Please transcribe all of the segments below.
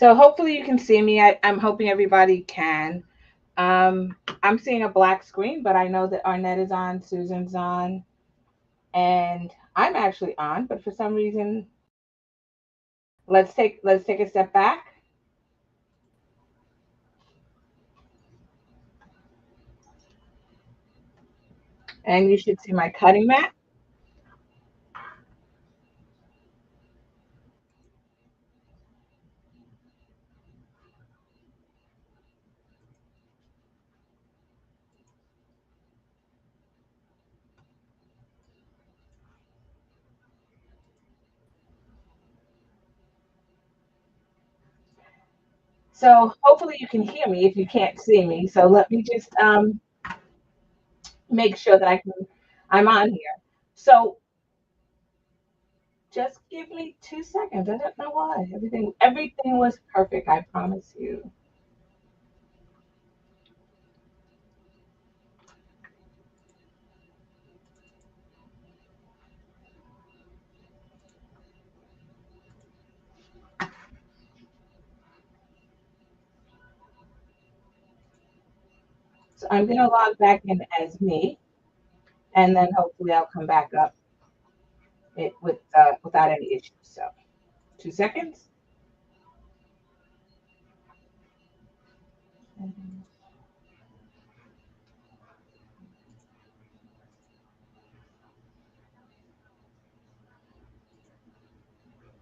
So hopefully you can see me. I'm hoping everybody can. I'm seeing a black screen, but I know that Arnett is on, Susan's on, and I'm actually on. But for some reason, let's take a step back, and you should see my cutting mat. So hopefully you can hear me if you can't see me. So let me just make sure that I'm on here. So just give me 2 seconds. I don't know why. Everything was perfect. I promise you. So I'm gonna log back in as me, and then hopefully I'll come back up it without any issues. So 2 seconds.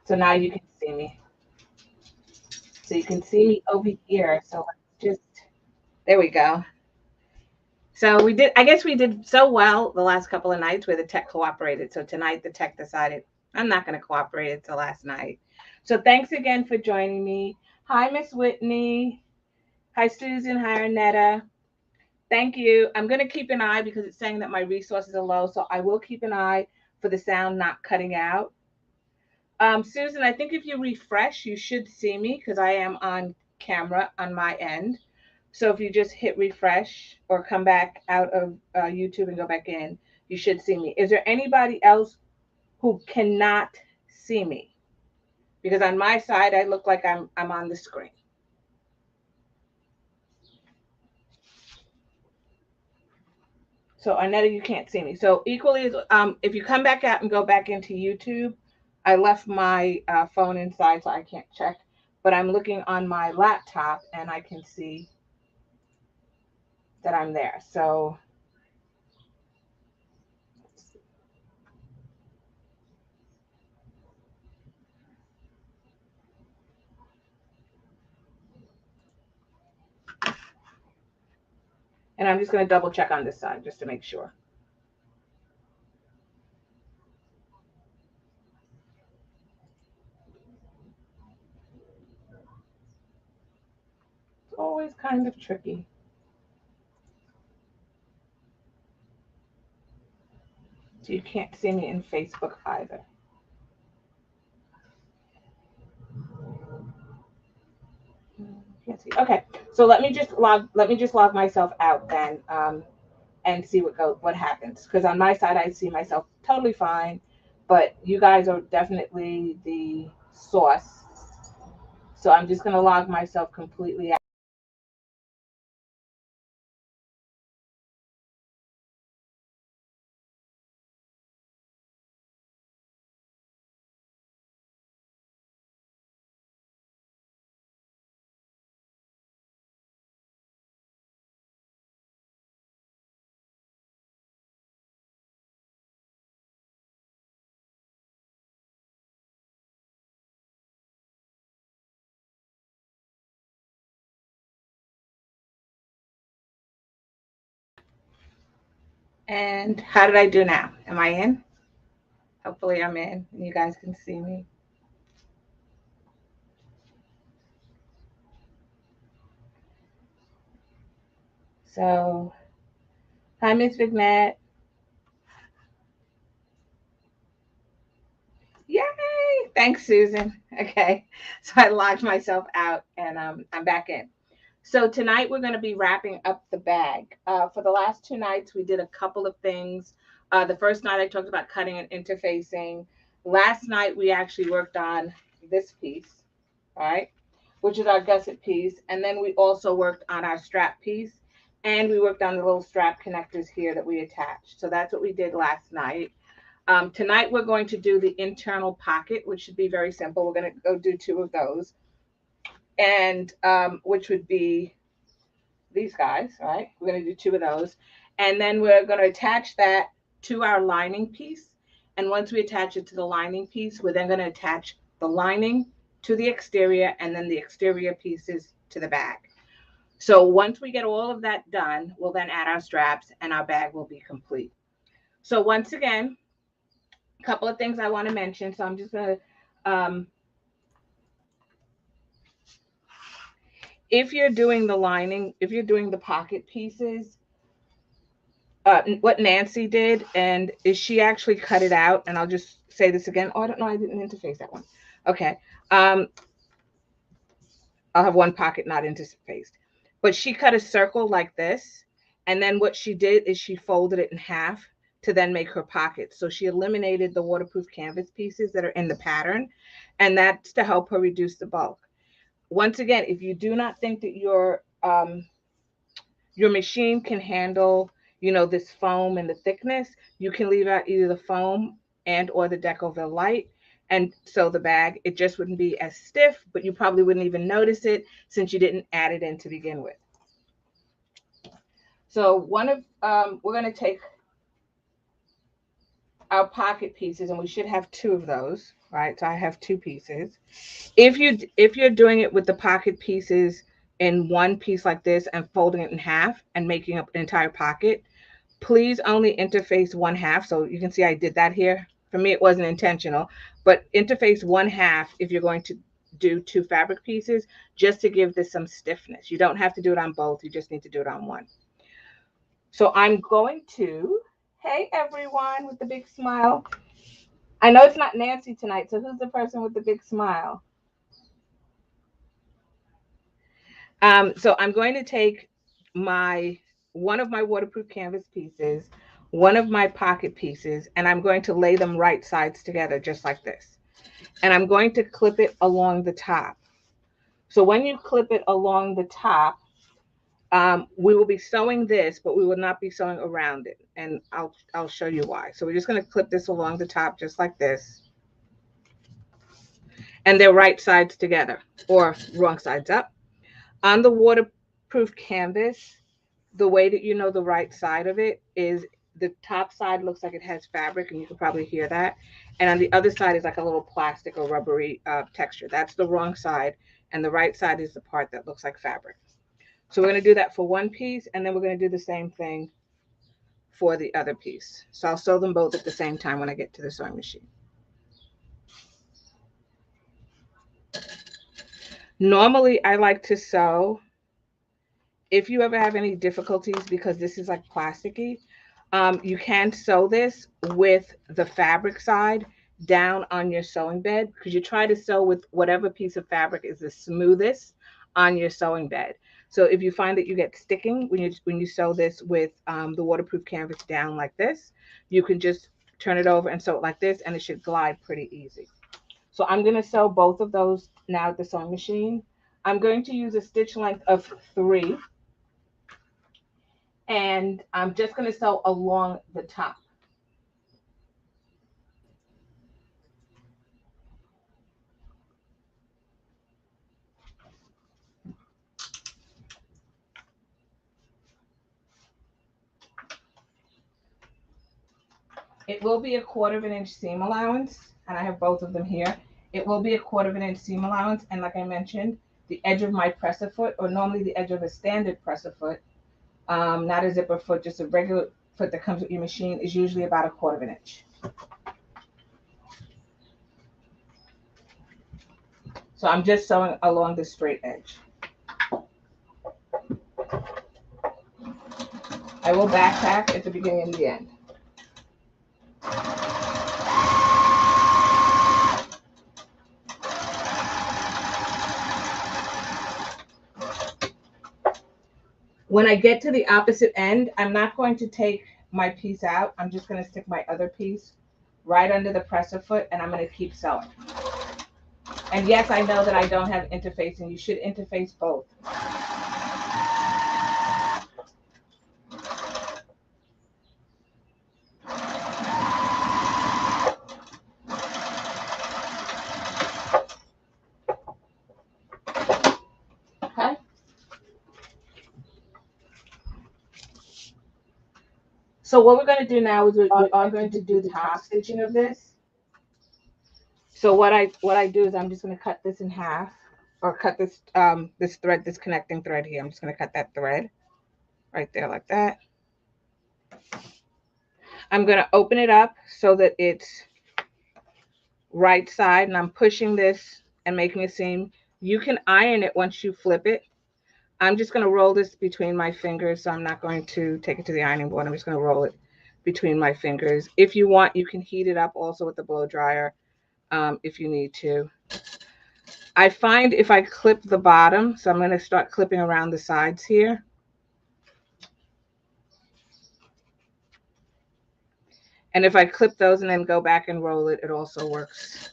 So now you can see me. So you can see me over here. So let's just there we go. So we did. I guess we did so well the last couple of nights where the tech cooperated. So tonight the tech decided I'm not going to cooperate until last night. So thanks again for joining me. Hi, Miss Whitney. Hi, Susan. Hi, Arnetta. Thank you. I'm going to keep an eye because it's saying that my resources are low. So I will keep an eye for the sound not cutting out. Susan, I think if you refresh, you should see me because I am on camera on my end. So if you just hit refresh or come back out of YouTube and go back in, you should see me. Is there anybody else who cannot see me? Because on my side, I look like I'm on the screen. So Arnetta, you can't see me. So equally, if you come back out and go back into YouTube, I left my phone inside, so I can't check. But I'm looking on my laptop, and I can see that I'm there. So, and I'm just going to double check on this side just to make sure. It's always kind of tricky. So you can't see me in Facebook either. Can't see. Okay, so let me just log myself out then, and see what happens. Because on my side, I see myself totally fine, but you guys are definitely the source. So I'm just gonna log myself completely out. And how did I do now? Am I in? Hopefully I'm in, and you guys can see me. So, hi, Miss Vignette. Yay! Thanks, Susan. Okay, so I logged myself out, and I'm back in. So tonight we're going to be wrapping up the bag. For the last 2 nights, we did a couple of things. The first night I talked about cutting and interfacing. Last night we actually worked on this piece, right? which is our gusset piece. And then we also worked on our strap piece, and we worked on the little strap connectors here that we attached. So that's what we did last night. Tonight we're going to do the internal pocket, which should be very simple. We're going to go do two of those, and which would be these guys, right? We're going to do two of those, and then we're going to attach that to our lining piece. And once we attach it to the lining piece, we're then going to attach the lining to the exterior, and then the exterior pieces to the bag. So once we get all of that done, we'll then add our straps, and our bag will be complete. So once again, a couple of things I want to mention. So I'm just going to if you're doing the lining, if you're doing the pocket pieces, what Nancy did, and is she actually cut it out, and I'll just say this again. Oh, I don't know, I didn't interface that one. Okay. I'll have one pocket not interfaced. But she cut a circle like this, and then what she did is she folded it in half to then make her pocket. So she eliminated the waterproof canvas pieces that are in the pattern, and that's to help her reduce the bulk. Once again, if you do not think that your machine can handle, this foam and the thickness, you can leave out either the foam and or the Decoville light. And so the bag, it just wouldn't be as stiff, but you probably wouldn't even notice it since you didn't add it in to begin with. So we're going to take our pocket pieces, and we should have two of those, right? So I have two pieces. If you're doing it with the pocket pieces in one piece like this and folding it in half and making up an entire pocket, please only interface one half. So you can see I did that here. For me, it wasn't intentional, but interface one half if you're going to do two fabric pieces, just to give this some stiffness. You don't have to do it on both. You just need to do it on one. So I'm going to, hey everyone with the big smile. I know it's not Nancy tonight, so who's the person with the big smile? So I'm going to take one of my waterproof canvas pieces, one of my pocket pieces, and I'm going to lay them right sides together, just like this. And I'm going to clip it along the top. So when you clip it along the top, we will be sewing this, but we will not be sewing around it. And I'll show you why. So we're just going to clip this along the top, just like this. And they're right sides together, or wrong sides up. On the waterproof canvas, the way that you know the right side of it is the top side looks like it has fabric, and you can probably hear that. And on the other side is like a little plastic or rubbery texture. That's the wrong side. And the right side is the part that looks like fabric. So we're going to do that for one piece, and then we're going to do the same thing for the other piece. So I'll sew them both at the same time when I get to the sewing machine. Normally, I like to sew. If you ever have any difficulties, because this is like plasticky, you can sew this with the fabric side down on your sewing bed, because you try to sew with whatever piece of fabric is the smoothest on your sewing bed. So if you find that you get sticking when you sew this with the waterproof canvas down like this, you can just turn it over and sew it like this, and it should glide pretty easy. So I'm going to sew both of those now at the sewing machine. I'm going to use a stitch length of 3. And I'm just going to sew along the top. It will be a 1/4 inch seam allowance, and I have both of them here. It will be a 1/4 inch seam allowance, and like I mentioned, the edge of my presser foot, or normally the edge of a standard presser foot, not a zipper foot, just a regular foot that comes with your machine, is usually about a 1/4 inch. So I'm just sewing along the straight edge. I will backpack at the beginning and the end. When I get to the opposite end, I'm not going to take my piece out. I'm just going to stick my other piece right under the presser foot, and I'm going to keep sewing. And yes, I know that I don't have interfacing. You should interface both. Okay. So what we're going to do now is we are going to do the top stitching of this. So what I do is I'm just going to cut this in half, or cut this this thread, this connecting thread here. I'm just going to cut that thread right there like that. I'm going to open it up so that it's right side, and I'm pushing this and making a seam. You can iron it once you flip it. I'm just going to roll this between my fingers, so I'm not going to take it to the ironing board. I'm just going to roll it between my fingers. If you want, you can heat it up also with the blow dryer if you need to. I find if I clip the bottom, so I'm going to start clipping around the sides here. And if I clip those and then go back and roll it, it also works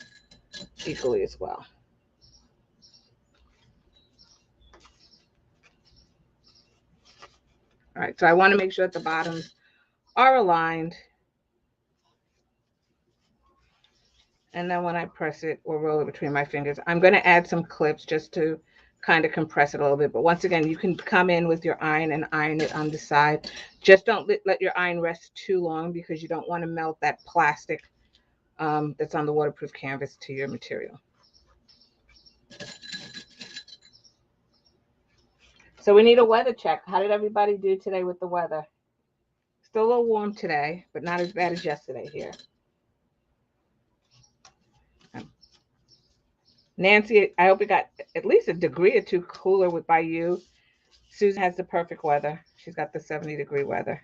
equally as well. All right, so I want to make sure that the bottoms are aligned. And then when I press it or roll it between my fingers, I'm going to add some clips just to kind of compress it a little bit. But once again, you can come in with your iron and iron it on the side. Just don't let your iron rest too long, because you don't want to melt that plastic that's on the waterproof canvas to your material. So we need a weather check. How did everybody do today with the weather? Still a little warm today, but not as bad as yesterday here. Nancy, I hope it got at least a degree or two cooler by you. Susan has the perfect weather. She's got the 70-degree weather.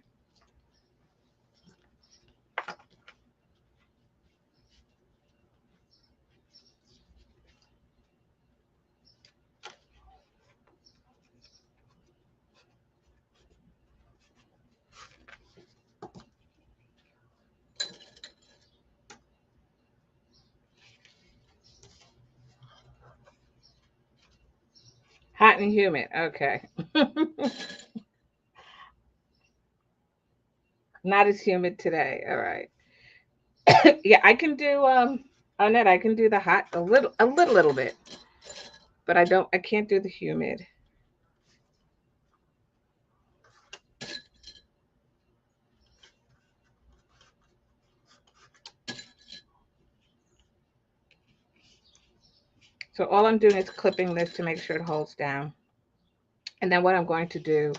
Hot and humid. Okay. Not as humid today. All right. Yeah, I can do Annette, I can do the hot a little bit. But I can't do the humid. So all I'm doing is clipping this to make sure it holds down. And then what I'm going to do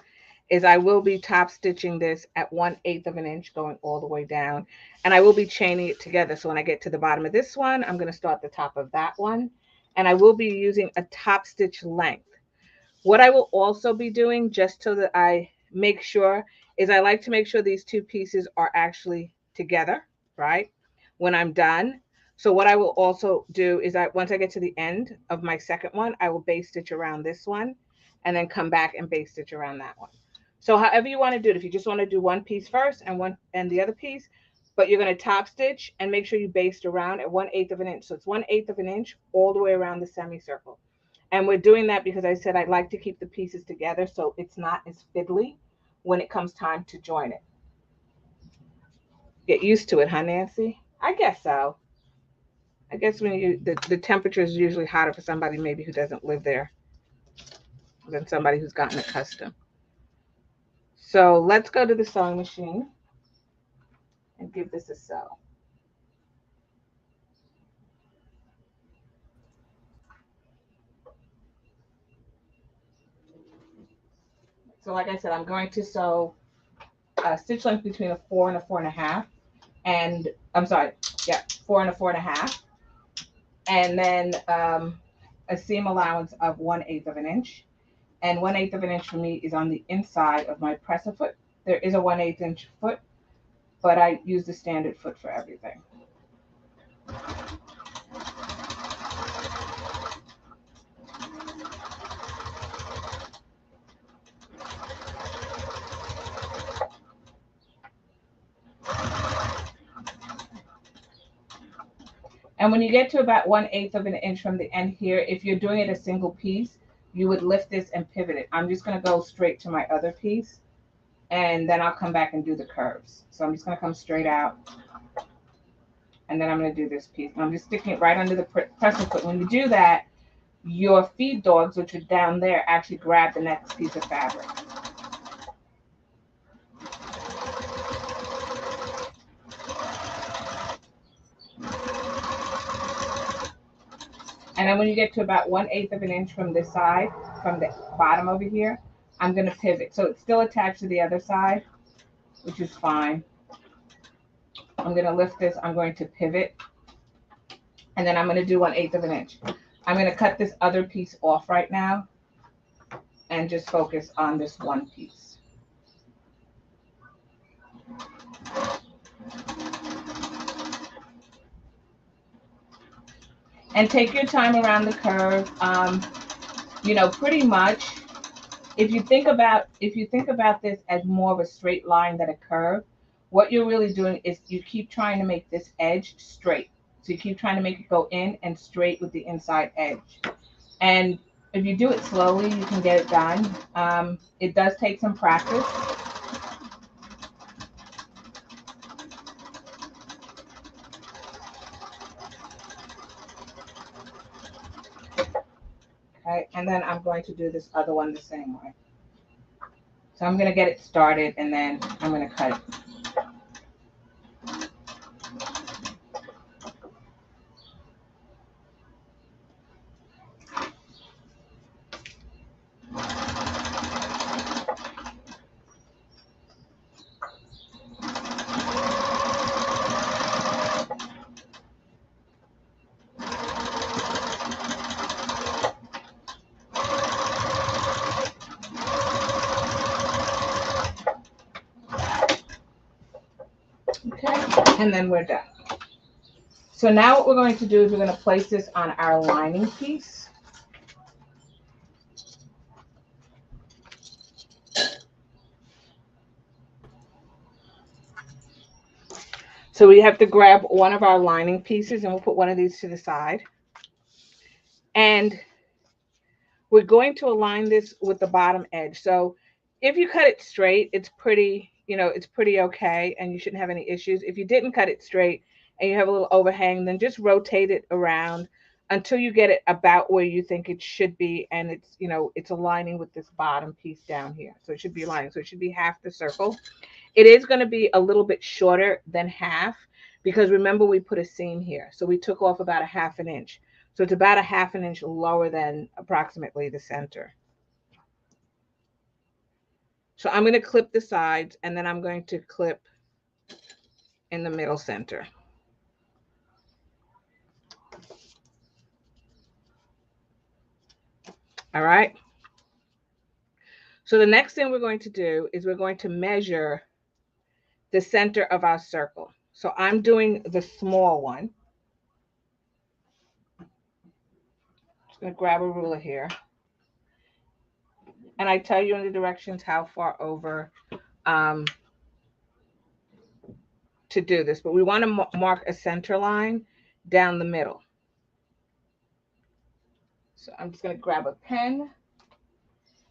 is I will be top stitching this at 1/8 of an inch going all the way down. And I will be chaining it together. So when I get to the bottom of this one, I'm going to start the top of that one. And I will be using a top stitch length. What I will also be doing, just so that I make sure, is I like to make sure these two pieces are actually together, right? When I'm done. So what I will also do is once I get to the end of my second one, I will base stitch around this one and then come back and base stitch around that one. So however you want to do it, if you just want to do one piece first and the other piece, but you're going to top stitch and make sure you based around at 1/8 of an inch. So it's 1/8 of an inch all the way around the semicircle. And we're doing that because I said I'd like to keep the pieces together so it's not as fiddly when it comes time to join it. Get used to it, huh, Nancy? I guess so. I guess when the temperature is usually hotter for somebody maybe who doesn't live there than somebody who's gotten accustomed. So let's go to the sewing machine and give this a sew. So like I said, I'm going to sew a stitch length between a 4 and a 4.5. And I'm sorry, yeah, 4 and a 4.5. And then a seam allowance of 1/8 of an inch. And 1/8 of an inch for me is on the inside of my presser foot. There is a 1/8 inch foot, but I use the standard foot for everything. And when you get to about 1/8 of an inch from the end here, if you're doing it a single piece, you would lift this and pivot it. I'm just going to go straight to my other piece, and then I'll come back and do the curves. So I'm just going to come straight out, and then I'm going to do this piece. And I'm just sticking it right under the pressing foot. When you do that, your feed dogs, which are down there, actually grab the next piece of fabric. And then when you get to about 1/8 of an inch from this side, from the bottom over here, I'm going to pivot. So it's still attached to the other side, which is fine. I'm going to lift this. I'm going to pivot. And then I'm going to do 1/8 of an inch. I'm going to cut this other piece off right now and just focus on this one piece. And take your time around the curve. You know, pretty much, if you think about this as more of a straight line than a curve, what you're really doing is you keep trying to make this edge straight. So you keep trying to make it go in and straight with the inside edge. And if you do it slowly, you can get it done. It does take some practice. Okay, and then I'm going to do this other one the same way. So I'm going to get it started, and then I'm going to cut it. Okay, and then we're done. So now what we're going to do is we're going to place this on our lining piece. So we have to grab one of our lining pieces, and we'll put one of these to the side. And we're going to align this with the bottom edge. So if you cut it straight, it's pretty, it's pretty okay, and you shouldn't have any issues. If you didn't cut it straight and you have a little overhang, then just rotate it around until you get it about where you think it should be, and it's aligning with this bottom piece down here. So it should be aligning. So it should be half the circle. It is going to be a little bit shorter than half because remember we put a seam here. So we took off about 1/2 inch. So it's about 1/2 inch lower than approximately the center. So I'm going to clip the sides, and then I'm going to clip in the middle center. All right. So the next thing we're going to do is we're going to measure the center of our circle. So I'm doing the small one. Just going to grab a ruler here. And I tell you in the directions how far over to do this, but we want to mark a center line down the middle. So I'm just going to grab a pen.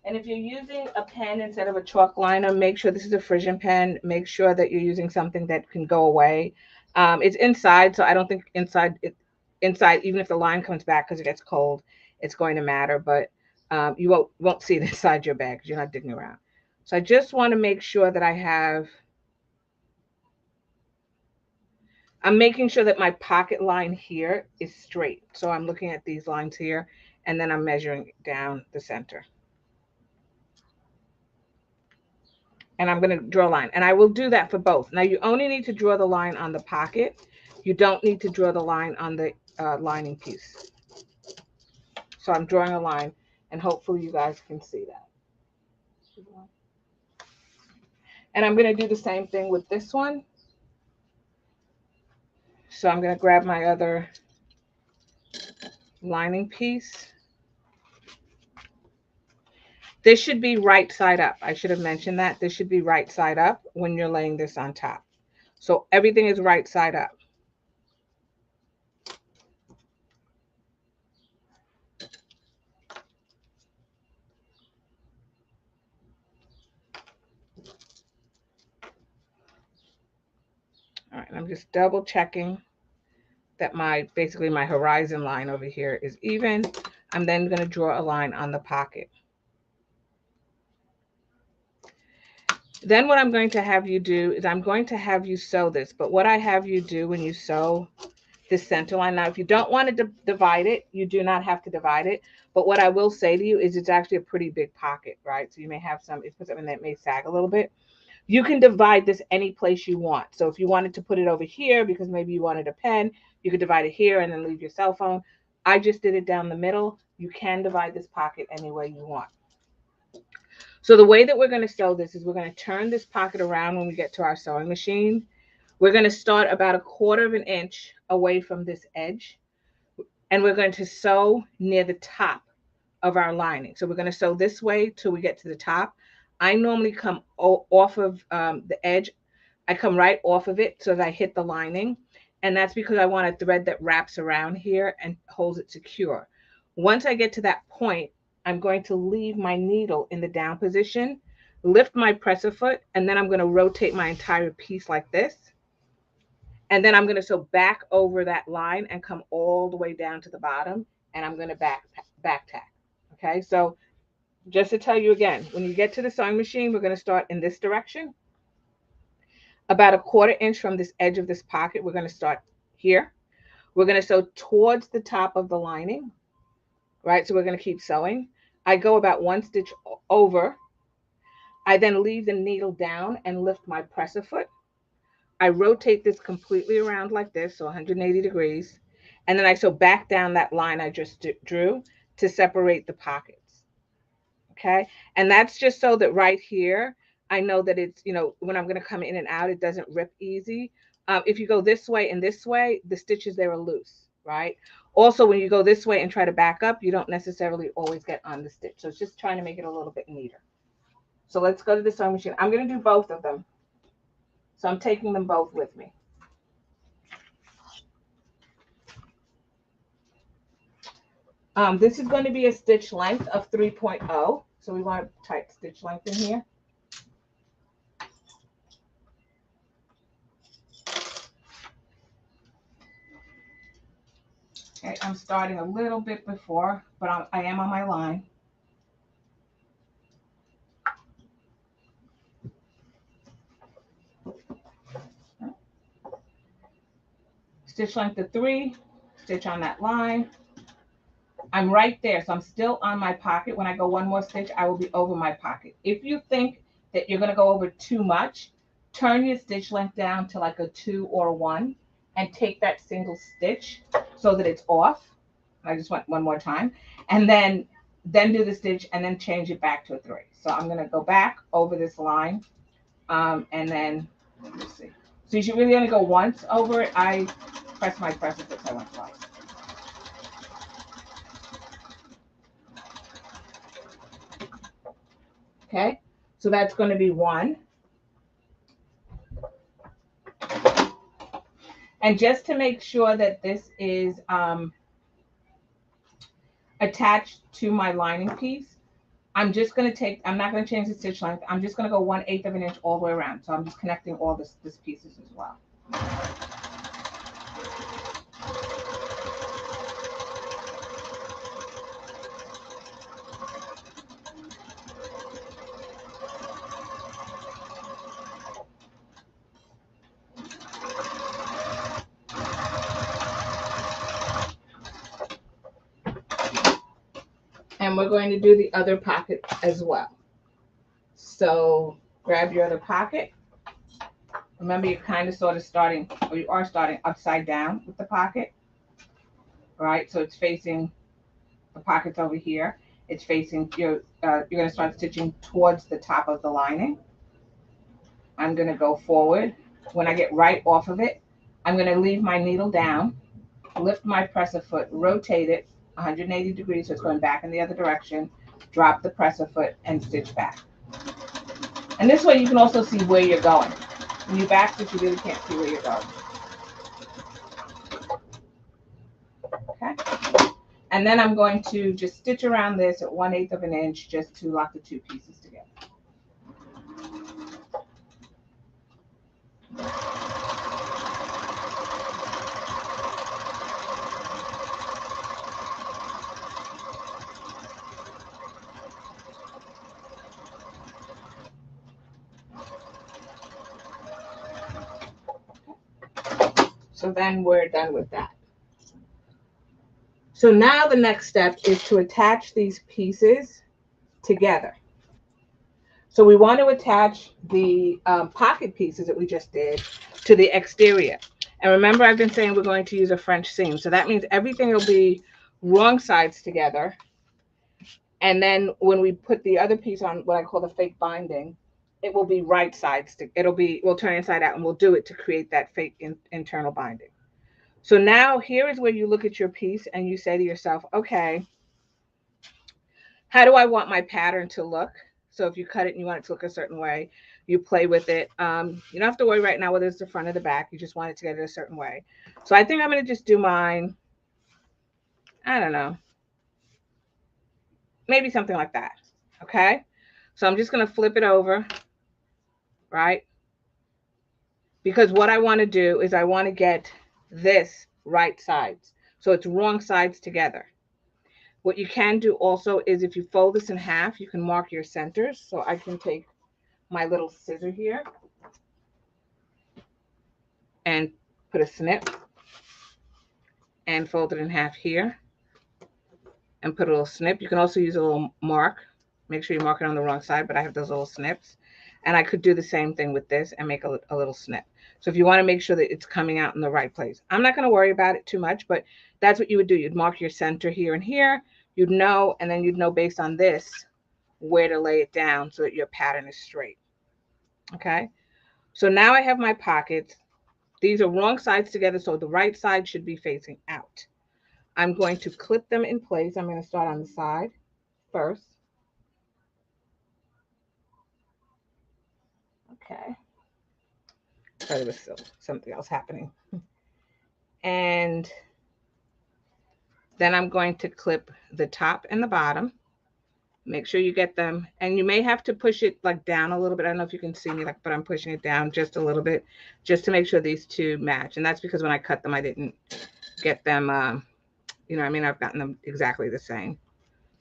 And if you're using a pen instead of a chalk liner, make sure this is a Frisian pen. Make sure that you're using something that can go away. It's inside, so I don't think inside, even if the line comes back because it gets cold, it's going to matter. But you won't see it inside your bag because you're not digging around. So I just want to make sure that I'm making sure that my pocket line here is straight. So I'm looking at these lines here, and then I'm measuring down the center. And I'm going to draw a line. And I will do that for both. Now, you only need to draw the line on the pocket. You don't need to draw the line on the lining piece. So I'm drawing a line, and hopefully you guys can see that. And I'm going to do the same thing with this one. So I'm going to grab my other lining piece. This should be right side up. I should have mentioned that. This should be right side up when you're laying this on top. So everything is right side up. I'm just double checking that basically my horizon line over here is even. I'm then going to draw a line on the pocket. Then what I'm going to have you do is I'm going to have you sew this. But what I have you do when you sew this center line, now if you don't want to divide it, you do not have to divide it. But what I will say to you is it's actually a pretty big pocket, right? So you may have some, it's something that may sag a little bit. You can divide this any place you want. So if you wanted to put it over here because maybe you wanted a pen, you could divide it here and then leave your cell phone. I just did it down the middle. You can divide this pocket any way you want. So the way that we're going to sew this is we're going to turn this pocket around when we get to our sewing machine. We're going to start about 1/4 of an inch away from this edge, and we're going to sew near the top of our lining. So we're going to sew this way till we get to the top. I normally come off of the edge. I come right off of it so that I hit the lining. And that's because I want a thread that wraps around here and holds it secure. Once I get to that point, I'm going to leave my needle in the down position, lift my presser foot, and then I'm going to rotate my entire piece like this. And then I'm going to sew back over that line and come all the way down to the bottom. And I'm going to back tack. Okay, so just to tell you again, when you get to the sewing machine, we're going to start in this direction. About 1/4 inch from this edge of this pocket, we're going to start here. We're going to sew towards the top of the lining, right? So we're going to keep sewing. I go about 1 stitch over. I then leave the needle down and lift my presser foot. I rotate this completely around like this, so 180 degrees. And then I sew back down that line I just drew to separate the pockets. Okay. And that's just so that right here, I know that it's, when I'm going to come in and out, it doesn't rip easy. If you go this way and this way, the stitches there are loose, right? Also, when you go this way and try to back up, you don't necessarily always get on the stitch. So it's just trying to make it a little bit neater. So let's go to the sewing machine. I'm going to do both of them. So I'm taking them both with me. This is going to be a stitch length of 3.0. So we want to type stitch length in here. Okay, I'm starting a little bit before, but I am on my line. Stitch length of 3, stitch on that line. I'm right there, so I'm still on my pocket. When I go one more stitch, I will be over my pocket. If you think that you're going to go over too much, turn your stitch length down to like a 2 or a 1 and take that single stitch so that it's off. I just went one more time. And then do the stitch and then change it back to a 3. So I'm going to go back over this line and then, let's see. So you should really only go once over it. I press my presser foot, so I went twice. Okay, so that's going to be 1. And just to make sure that this is attached to my lining piece, I'm just going to I'm not going to change the stitch length. I'm just going to go 1/8 of an inch all the way around. So I'm just connecting all this pieces as well. And we're going to do the other pocket as well. So grab your other pocket. Remember, you're kind of sort of starting, or you are starting upside down with the pocket, right? So it's facing, the pocket's over here. It's facing, you're going to start stitching towards the top of the lining. I'm going to go forward. When I get right off of it, I'm going to leave my needle down, lift my presser foot, rotate it 180 degrees, so it's going back in the other direction, drop the presser foot, and stitch back. And this way you can also see where you're going. When you back stitch, you really can't see where you're going. Okay. And then I'm going to just stitch around this at 1/8 of an inch just to lock the two pieces together. So then we're done with that. So now the next step is to attach these pieces together. So we want to attach the pocket pieces that we just did to the exterior. And remember, I've been saying we're going to use a French seam. So that means everything will be wrong sides together. And then when we put the other piece on what I call the fake binding, it will be right sides. We'll turn inside out and we'll do it to create that fake internal binding. So now here is where you look at your piece and you say to yourself, okay, how do I want my pattern to look? So if you cut it and you want it to look a certain way, you play with it. You don't have to worry right now whether it's the front or the back. You just want it to get it a certain way. So I think I'm going to just do mine. I don't know. Maybe something like that. Okay. So I'm just going to flip it over, right? Because what I want to do is I want to get this right sides. So it's wrong sides together. What you can do also is if you fold this in half, you can mark your centers. So I can take my little scissor here and put a snip and fold it in half here and put a little snip. You can also use a little mark. Make sure you mark it on the wrong side, but I have those little snips. And I could do the same thing with this and make a little snip. So if you want to make sure that it's coming out in the right place. I'm not going to worry about it too much, but that's what you would do. You'd mark your center here and here. You'd know, and then you'd know based on this where to lay it down so that your pattern is straight. Okay. So now I have my pockets. These are wrong sides together, so the right side should be facing out. I'm going to clip them in place. I'm going to start on the side first. Okay. So there was still something else happening. And then I'm going to clip the top and the bottom. Make sure you get them. And you may have to push it like down a little bit. I don't know if you can see me, like, but I'm pushing it down just a little bit just to make sure these two match. And that's because when I cut them, I didn't get them, you know, I mean, I've gotten them exactly the same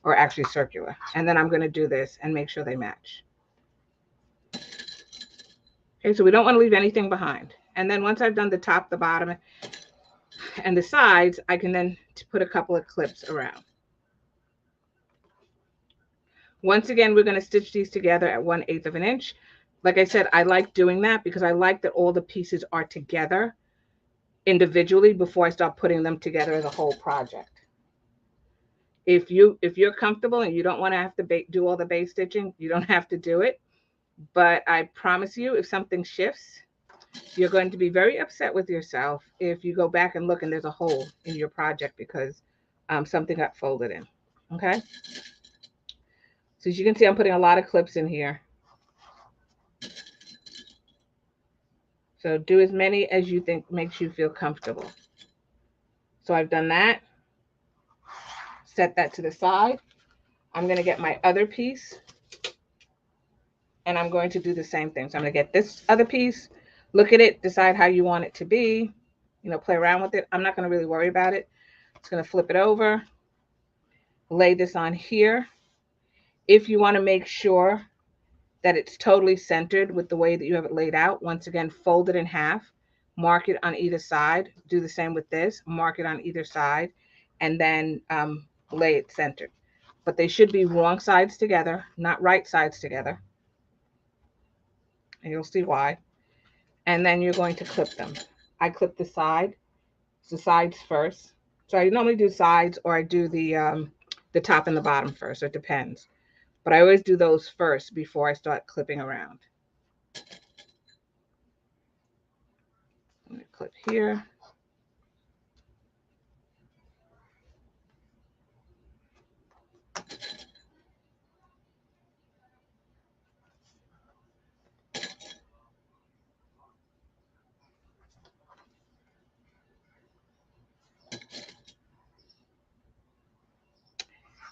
or actually circular. And then I'm going to do this and make sure they match. Okay, so we don't want to leave anything behind. And then once I've done the top, the bottom, and the sides, I can then put a couple of clips around. Once again, we're going to stitch these together at 1/8 of an inch. Like I said, I like doing that because I like that all the pieces are together individually before I start putting them together as a whole project. If you're comfortable and you don't want to have to do all the base stitching, you don't have to do it. But I promise you, if something shifts, you're going to be very upset with yourself if you go back and look and there's a hole in your project because something got folded in. Okay. So as you can see, I'm putting a lot of clips in here. So do as many as you think makes you feel comfortable. So I've done that. Set that to the side. I'm going to get my other piece and I'm going to do the same thing. So I'm going to get this other piece, look at it, decide how you want it to be, you know, play around with it. I'm not going to really worry about it. Just going to flip it over, lay this on here. If you want to make sure that it's totally centered with the way that you have it laid out, once again, fold it in half, mark it on either side. Do the same with this, mark it on either side, and then lay it centered. But they should be wrong sides together, not right sides together. And you'll see why. And then you're going to clip them. I clip the sides first. So I normally do sides or I do the top and the bottom first. It depends. But I always do those first before I start clipping around. I'm going to clip here.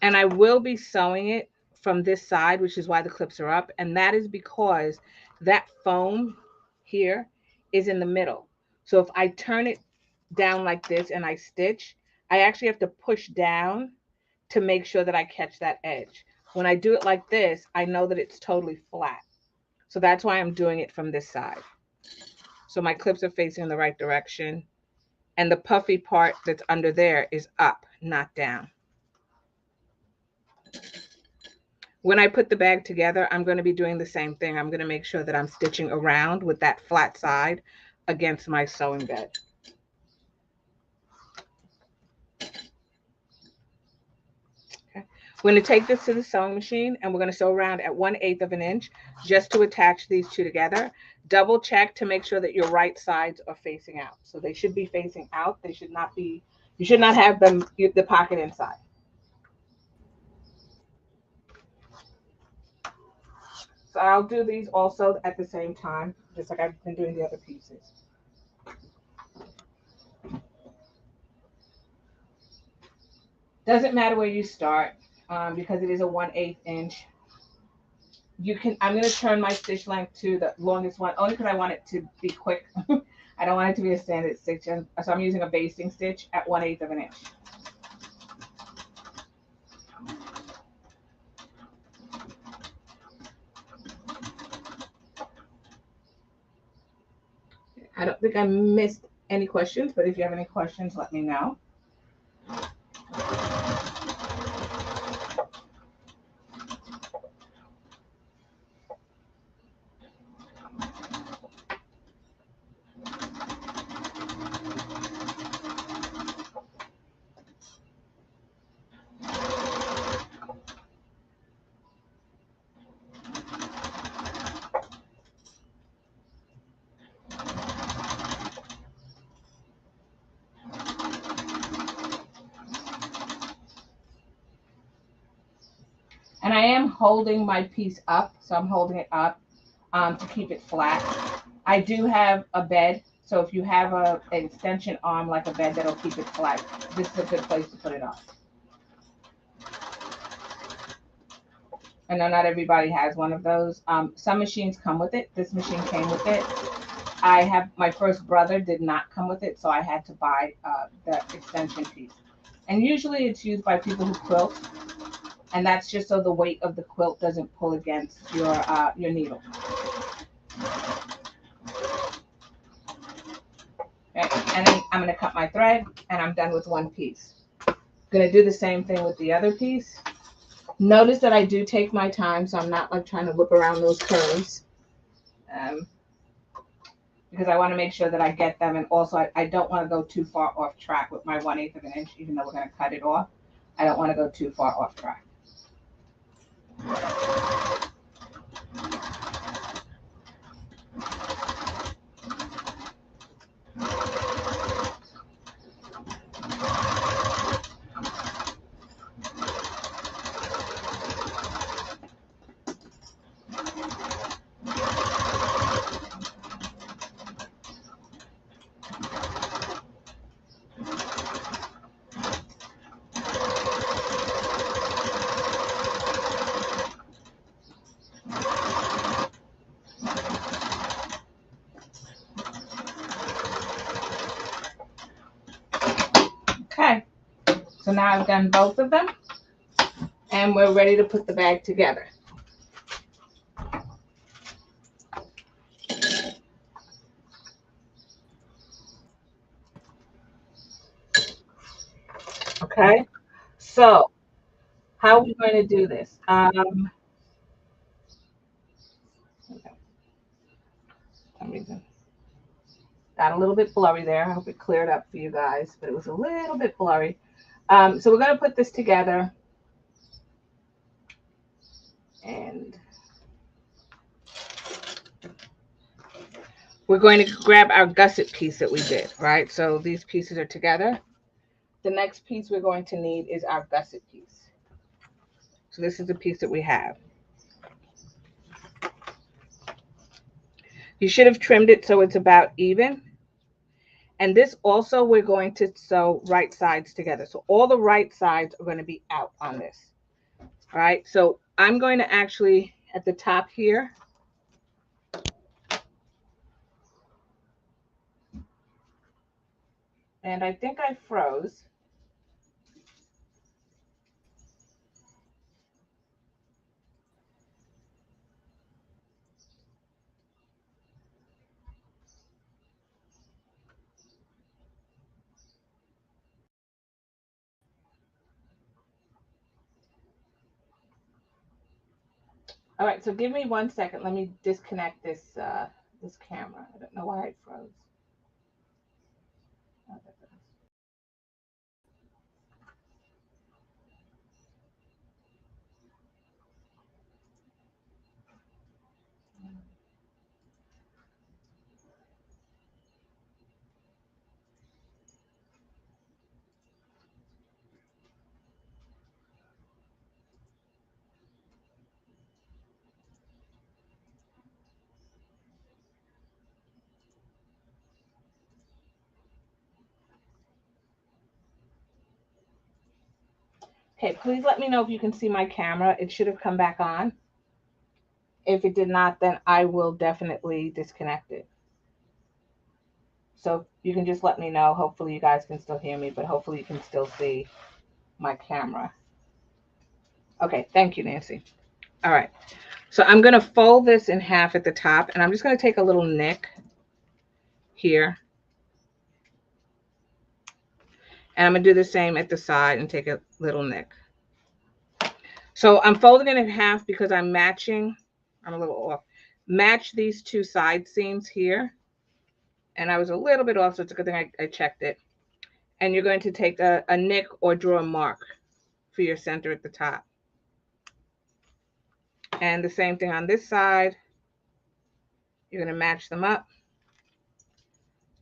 And I will be sewing it from this side, which is why the clips are up. And that is because that foam here is in the middle. So if I turn it down like this and I stitch, I actually have to push down to make sure that I catch that edge. When I do it like this, I know that it's totally flat. So that's why I'm doing it from this side. So my clips are facing in the right direction and the puffy part that's under there is up, not down. When I put the bag together, I'm going to be doing the same thing. I'm going to make sure that I'm stitching around with that flat side against my sewing bed. Okay. We're going to take this to the sewing machine and we're going to sew around at 1/8 of an inch just to attach these two together. Double check to make sure that your right sides are facing out. So they should be facing out. They should not be, you should not have them, the pocket inside. So I'll do these also at the same time, just like I've been doing the other pieces. Doesn't matter where you start because it is a 1/8 inch. You can, I'm going to turn my stitch length to the longest one only because I want it to be quick. I don't want it to be a standard stitch. And so I'm using a basting stitch at 1/8 of an inch. I don't think I missed any questions, but if you have any questions, let me know. And I am holding my piece up, so I'm holding it up to keep it flat. I do have a bed, so if you have an extension arm like a bed that'll keep it flat, this is a good place to put it on. I know not everybody has one of those. Some machines come with it. This machine came with it. I have, my first brother did not come with it, so I had to buy the extension piece. And usually it's used by people who quilt, and that's just so the weight of the quilt doesn't pull against your needle. Okay. And then I'm going to cut my thread, and I'm done with one piece. I'm going to do the same thing with the other piece. Notice that I do take my time, so I'm not like trying to whip around those curves. Because I want to make sure that I get them. And also I don't want to go too far off track with my 1/8 of an inch, even though we're going to cut it off. I don't want to go too far off track. Okay, so now I've done both of them and we're ready to put the bag together. Okay, so how are we going to do this? Okay, for some reason. Got a little bit blurry there. I hope it cleared up for you guys, but it was a little bit blurry. So we're going to put this together. And we're going to grab our gusset piece that we did, right? So these pieces are together. The next piece we're going to need is our gusset piece. So this is the piece that we have. You should have trimmed it so it's about even. And this also, we're going to sew right sides together. So all the right sides are going to be out on this. All right. So I'm going to actually, at the top here, and I think I froze. All right, so give me 1 second. Let me disconnect this camera. I don't know why it froze. Okay, please let me know if you can see my camera. It should have come back on. If it did not, then I will definitely disconnect it. So you can just let me know. Hopefully you guys can still hear me, but hopefully you can still see my camera. Okay, thank you, Nancy. All right, so I'm gonna fold this in half at the top, and I'm just gonna take a little nick here, and I'm gonna do the same at the side and take a little nick. So I'm folding it in half because I'm matching, I'm a little off, match these two side seams here. And I was a little bit off, so it's a good thing I checked it. And you're going to take a nick or draw a mark for your center at the top. And the same thing on this side. You're going to match them up.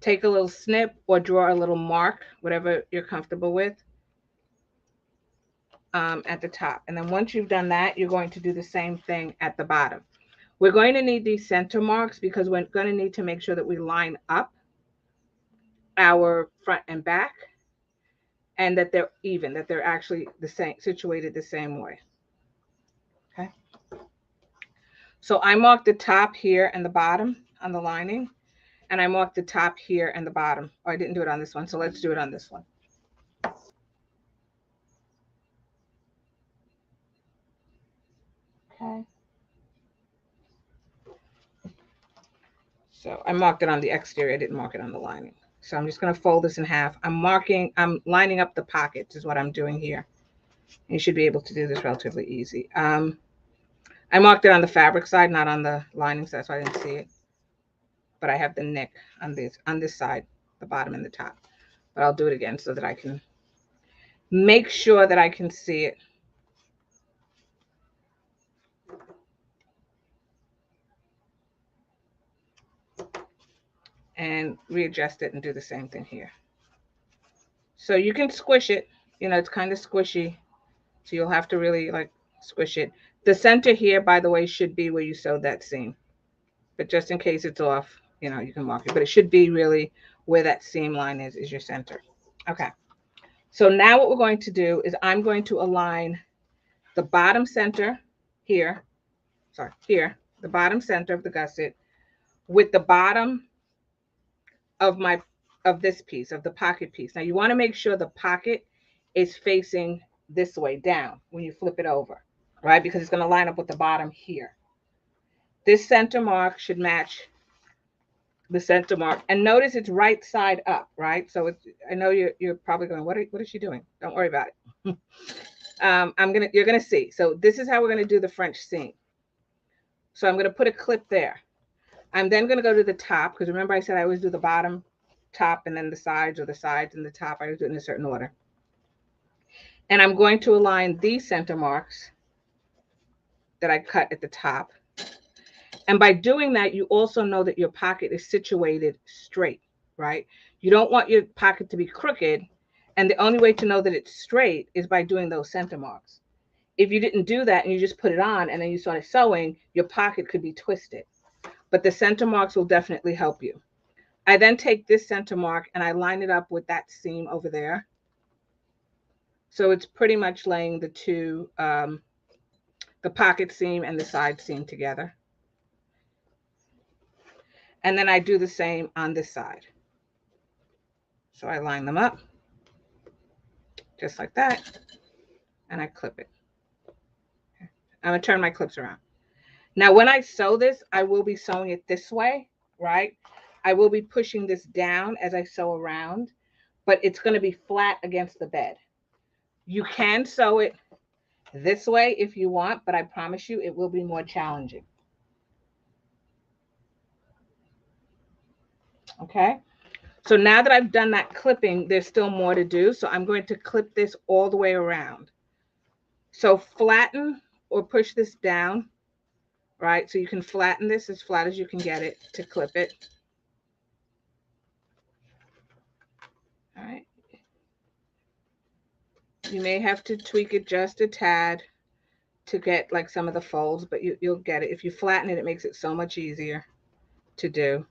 Take a little snip or draw a little mark, whatever you're comfortable with, at the top. And then once you've done that, you're going to do the same thing at the bottom. We're going to need these center marks because we're going to need to make sure that we line up our front and back and that they're even, that they're actually the same, situated the same way. Okay. So I marked the top here and the bottom on the lining, and I marked the top here and the bottom. Oh, I didn't do it on this one, so let's do it on this one. Okay. So I marked it on the exterior. I didn't mark it on the lining. So I'm just going to fold this in half. I'm lining up the pockets is what I'm doing here. You should be able to do this relatively easy. I marked it on the fabric side, not on the lining side, so I didn't see it. But I have the neck on this side, the bottom and the top. But I'll do it again so that I can make sure that I can see it. And readjust it and do the same thing here. So you can squish it, you know, it's kind of squishy. So you'll have to really like squish it. The center here, by the way, should be where you sewed that seam. But just in case it's off, you know, you can mark it. But it should be really where that seam line is your center. Okay. So now what we're going to do is I'm going to align the bottom center here, the bottom center of the gusset with the bottom of this piece, of the pocket piece. Now you want to make sure the pocket is facing this way down when you flip it over, right? Because it's going to line up with the bottom here. This center mark should match the center mark. And notice it's right side up, right? So it's, I know you're probably going, what is she doing? Don't worry about it. You're gonna see. So this is how we're gonna do the French seam. So I'm gonna put a clip there. I'm then gonna go to the top, because remember I said I always do the bottom, top, and then the sides, or the sides and the top. I always do it in a certain order. And I'm going to align these center marks that I cut at the top. And by doing that, you also know that your pocket is situated straight, right? You don't want your pocket to be crooked. And the only way to know that it's straight is by doing those center marks. If you didn't do that and you just put it on and then you started sewing, your pocket could be twisted. But the center marks will definitely help you. I then take this center mark and I line it up with that seam over there. So it's pretty much laying the two, the pocket seam and the side seam together. And then I do the same on this side. So I line them up just like that, and I clip it. I'm gonna turn my clips around. Now, when I sew this, I will be sewing it this way, right? I will be pushing this down as I sew around, but it's gonna be flat against the bed. You can sew it this way if you want, but I promise you it will be more challenging. Okay. So now that I've done that clipping, there's still more to do. So I'm going to clip this all the way around. So flatten or push this down, right? So you can flatten this as flat as you can get it to clip it. All right. You may have to tweak it just a tad to get like some of the folds, but you'll get it. If you flatten it, it makes it so much easier to do.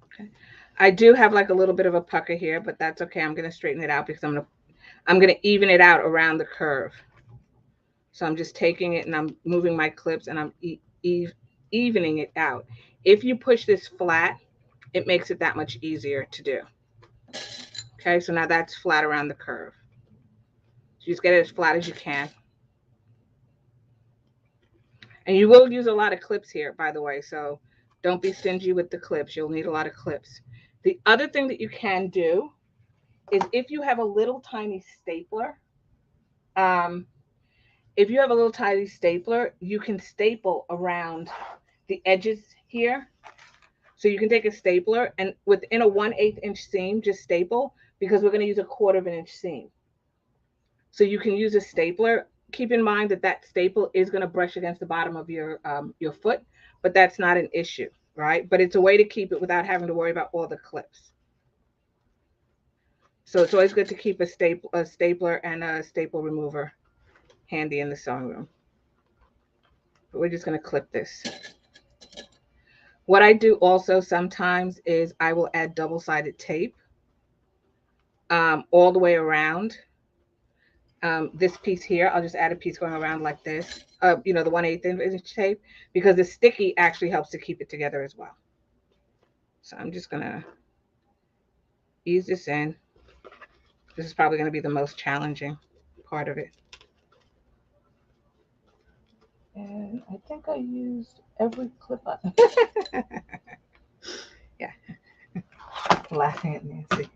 Okay. I do have like a little bit of a pucker here, but that's okay. I'm going to straighten it out because I'm going to even it out around the curve. So I'm just taking it and I'm moving my clips and I'm evening it out. If you push this flat, it makes it that much easier to do. Okay, so now that's flat around the curve. So you just get it as flat as you can. And you will use a lot of clips here, by the way, so don't be stingy with the clips. You'll need a lot of clips. The other thing that you can do is if you have a little tiny stapler, um, if you have a little tiny stapler, you can staple around the edges here. So you can take a stapler and within a 1/8 inch seam, just staple because we're going to use a 1/4 of an inch seam. So you can use a stapler. Keep in mind that that staple is going to brush against the bottom of your foot, but that's not an issue, right? But it's a way to keep it without having to worry about all the clips. So it's always good to keep a stapler and a staple remover handy in the sewing room. But we're just going to clip this. What I do also sometimes is I will add double-sided tape all the way around. This piece here, I'll just add a piece going around like this, the 1/8 inch tape, because the sticky actually helps to keep it together as well. So I'm just gonna ease this in. This is probably gonna be the most challenging part of it. And I think I used every clip up. Yeah, laughing at Nancy.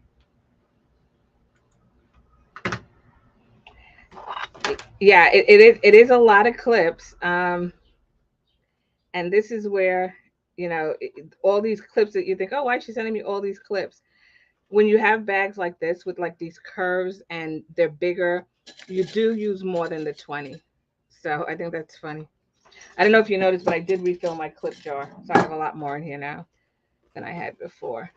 Yeah, it is a lot of clips. And this is where, all these clips that you think, oh, why is she sending me all these clips? When you have bags like this with like these curves and they're bigger, you do use more than the 20. So I think that's funny. I don't know if you noticed, but I did refill my clip jar. So I have a lot more in here now than I had before.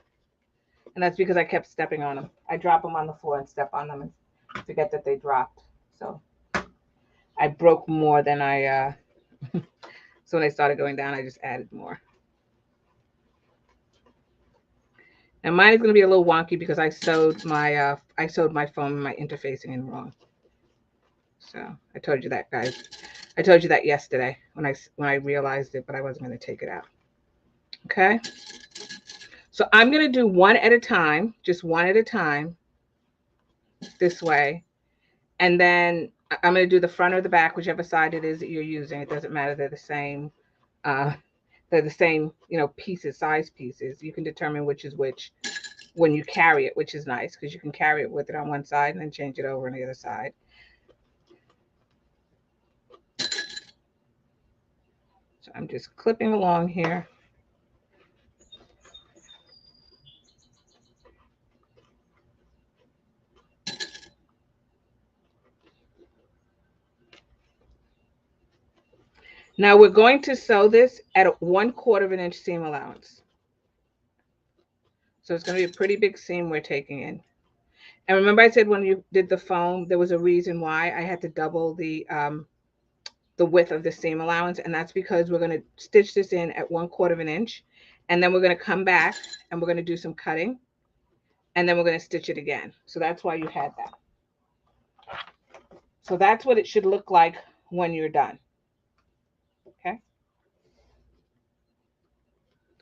And that's because I kept stepping on them. I drop them on the floor and step on them and forget that they dropped. So I broke more than I, so when I started going down, I just added more. And mine is going to be a little wonky because I sewed my foam and my interfacing in wrong. So I told you that, guys. I told you that yesterday when I realized it, but I wasn't going to take it out. Okay. So I'm going to do one at a time, just one at a time, this way. And then I'm going to do the front or the back, whichever side it is that you're using. It doesn't matter. They're the same. They're the same, pieces, size pieces. You can determine which is which when you carry it, which is nice because you can carry it with it on one side and then change it over on the other side. So I'm just clipping along here. Now we're going to sew this at a 1/4 of an inch seam allowance. So it's going to be a pretty big seam we're taking in. And remember I said when you did the foam, there was a reason why I had to double the width of the seam allowance. And that's because we're going to stitch this in at 1/4 of an inch. And then we're going to come back and we're going to do some cutting. And then we're going to stitch it again. So that's why you had that. So that's what it should look like when you're done. Okay.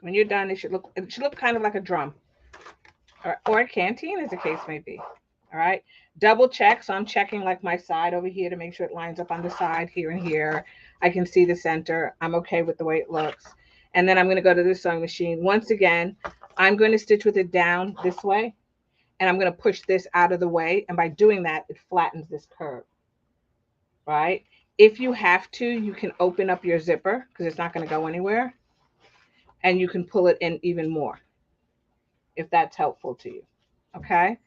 When you're done, it should look kind of like a drum or a canteen, as the case may be. All right. Double check. So I'm checking like my side over here to make sure it lines up on the side here and here. I can see the center. I'm okay with the way it looks. And then I'm going to go to the sewing machine. Once again, I'm going to stitch with it down this way. and I'm going to push this out of the way. And by doing that, it flattens this curve, right? If you have to, you can open up your zipper because it's not going to go anywhere. And you can pull it in even more if that's helpful to you. Okay.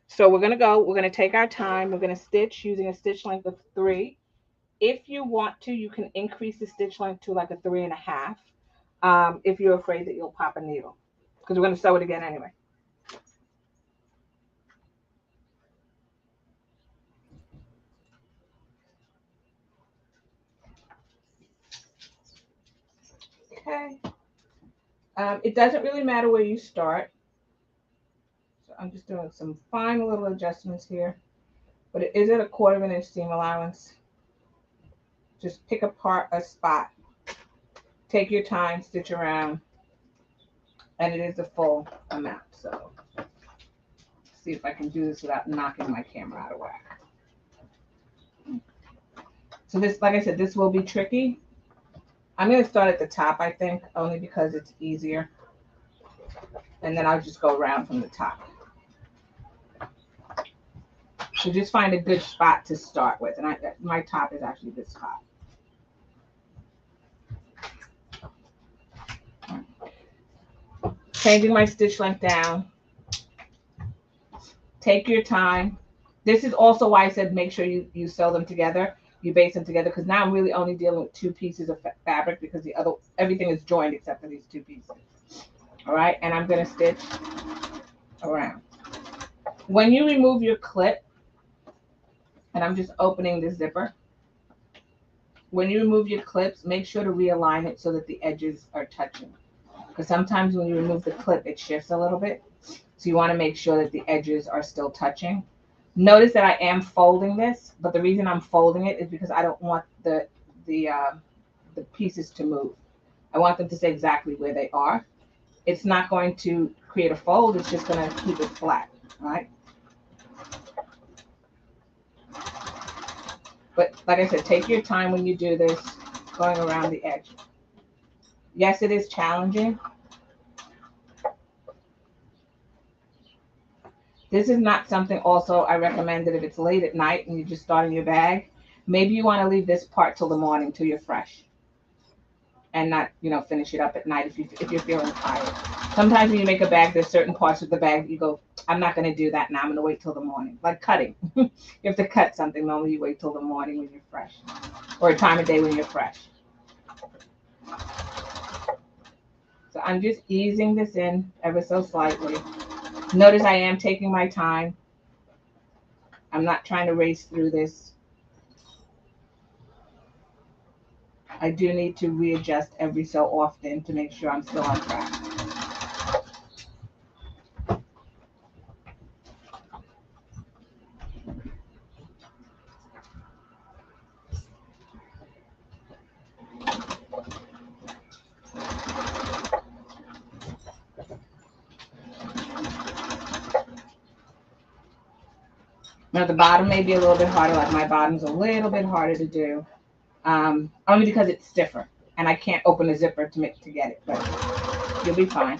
So we're going to take our time. We're going to stitch using a stitch length of 3. If you want to, you can increase the stitch length to like a 3.5. If you're afraid that you'll pop a needle, because we're going to sew it again anyway. Okay. It doesn't really matter where you start. So I'm just doing some fine little adjustments here, but it is at a 1/4 inch seam allowance. Just pick apart a spot. Take your time, stitch around, and it is the full amount. So see if I can do this without knocking my camera out of whack. So this, like I said, this will be tricky. I'm going to start at the top, I think, only because it's easier. And then I'll just go around from the top. So just find a good spot to start with. And my top is actually this spot. Changing my stitch length down. Take your time. This is also why I said make sure you sew them together. You base them together, because now I'm really only dealing with 2 pieces of fabric, because everything is joined except for these 2 pieces. All right, and I'm going to stitch around. When you remove your clip, and I'm just opening the zipper. When you remove your clips, make sure to realign it so that the edges are touching. Because sometimes when you remove the clip, it shifts a little bit. So you want to make sure that the edges are still touching. Notice that I am folding this, but the reason I'm folding it is because I don't want the pieces to move. I want them to stay exactly where they are. It's not going to create a fold. It's just going to keep it flat, right? But like I said, take your time when you do this, going around the edge. Yes, it is challenging. This is not something also I recommend that if it's late at night and you're just starting your bag, maybe you want to leave this part till the morning, till you're fresh, and not, finish it up at night if you're feeling tired. Sometimes when you make a bag, there's certain parts of the bag that you go, I'm not going to do that now. I'm going to wait till the morning. Like cutting. You have to cut something. Normally you wait till the morning when you're fresh, or a time of day when you're fresh. So I'm just easing this in ever so slightly. Notice I am taking my time. I'm not trying to race through this. I do need to readjust every so often to make sure I'm still on track. Now the bottom may be a little bit harder, like my bottom's a little bit harder to do, only because it's stiffer and I can't open the zipper to get it, but you'll be fine.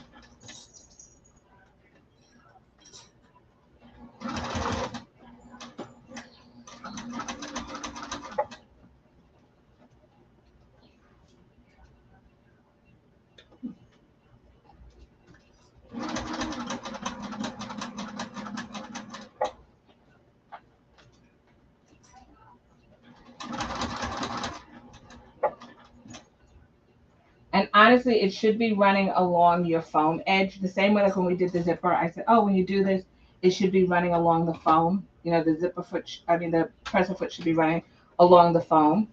And honestly, it should be running along your foam edge. The same way like when we did the zipper, I said, oh, when you do this, it should be running along the foam. The zipper foot, the presser foot should be running along the foam.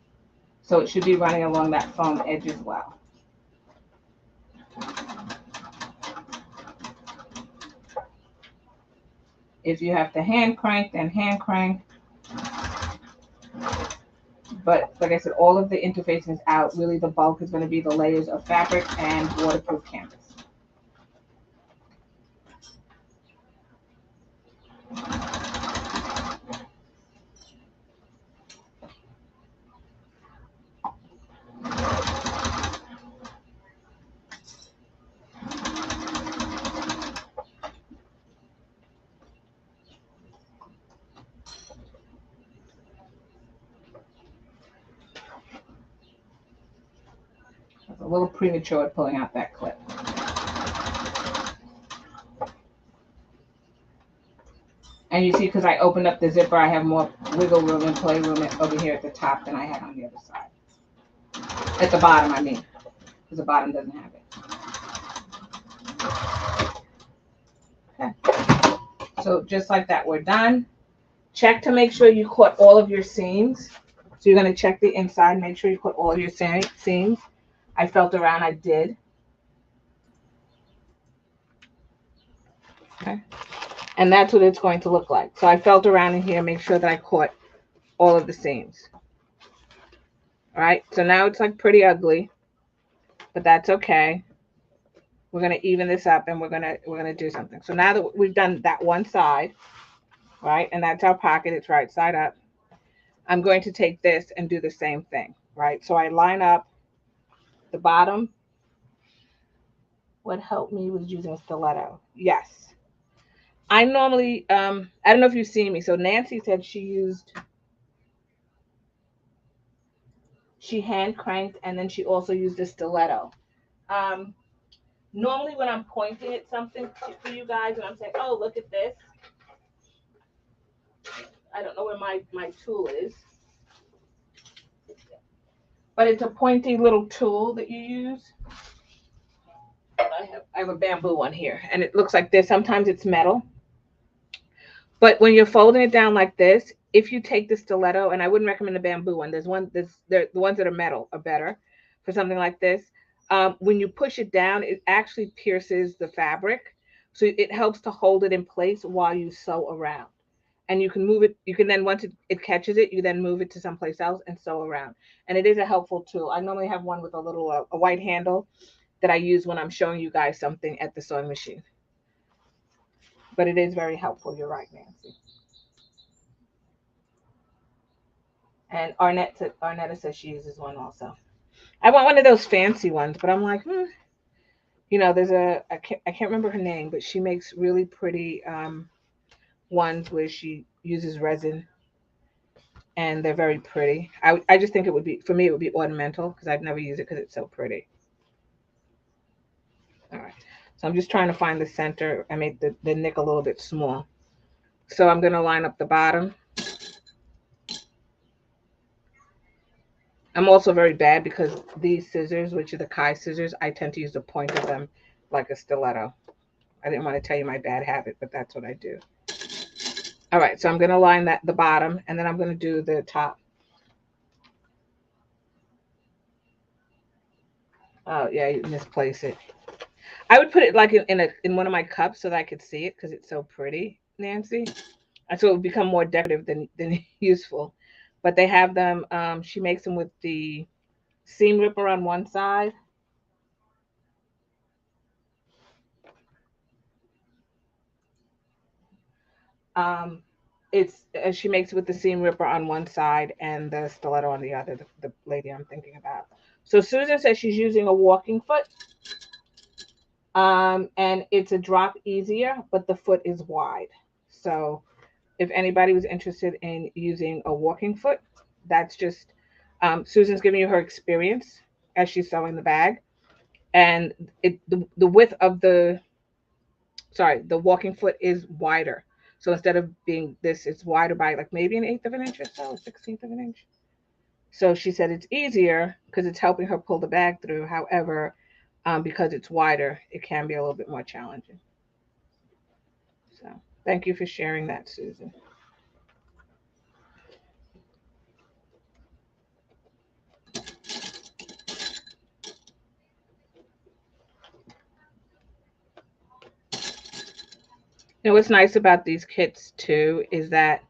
So it should be running along that foam edge as well. If you have to hand crank, then hand crank. But like I said, all of the interfacing is out. Really, the bulk is going to be the layers of fabric and waterproof canvas. little premature at pulling out that clip. And you see, because I opened up the zipper, I have more wiggle room and play room over here at the top than I had on the other side. At the bottom, I mean, because the bottom doesn't have it. Okay. So just like that, we're done. Check to make sure you caught all of your seams. So you're going to check the inside, make sure you caught all of your seams. I felt around, I did. Okay. And that's what it's going to look like. So I felt around in here, make sure that I caught all of the seams. All right, so now it's like pretty ugly, but that's okay. We're gonna even this up and we're gonna do something. So now that we've done that one side, right, and that's our pocket, it's right side up. I'm going to take this and do the same thing, right? So I line up the bottom. What helped me was using a stiletto. Yes. I normally, I don't know if you've seen me. So Nancy said she hand cranked and then she also used a stiletto. Normally when I'm pointing at something for you guys and I'm saying, oh, look at this. I don't know where my tool is. But it's a pointy little tool that you use. I have a bamboo one here and it looks like this. Sometimes it's metal. But when you're folding it down like this, if you take the stiletto, and I wouldn't recommend the bamboo one, the ones that are metal are better for something like this. When you push it down, it actually pierces the fabric. So it helps to hold it in place while you sew around. And you can move it, you can then, once it catches it, you then move it to someplace else and sew around. And it is a helpful tool. I normally have one with a little, a white handle that I use when I'm showing you guys something at the sewing machine. But it is very helpful. You're right, Nancy. And Arnetta says she uses one also. I want one of those fancy ones, but I'm like, you know, there's I can't remember her name, but she makes really pretty ones where she uses resin, and they're very pretty. I just think it would be, for me, it would be ornamental because I've never used it because it's so pretty. All right, so I'm just trying to find the center. I made the nick a little bit small, so I'm going to line up the bottom. I'm also very bad because these scissors, which are the Kai scissors, I tend to use the point of them like a stiletto. I didn't want to tell you my bad habit, but that's what I do. All right, so I'm going to line the bottom, and then I'm going to do the top. Oh, yeah, you misplace it. I would put it like in one of my cups so that I could see it because it's so pretty, Nancy. And so it would become more decorative than useful. But they have them, she makes them with the seam ripper on one side. She makes it with the seam ripper on one side and the stiletto on the other, the lady I'm thinking about. So Susan says she's using a walking foot. And it's a drop easier, but the foot is wide. So if anybody was interested in using a walking foot, that's just Susan's giving you her experience as she's sewing the bag. And the width of the walking foot is wider. So instead of being this, it's wider by like maybe an 1/8 of an inch or so, 1/16 of an inch. So she said it's easier because it's helping her pull the bag through. However, because it's wider, it can be a little bit more challenging. So thank you for sharing that, Susan. You know, what's nice about these kits too is that,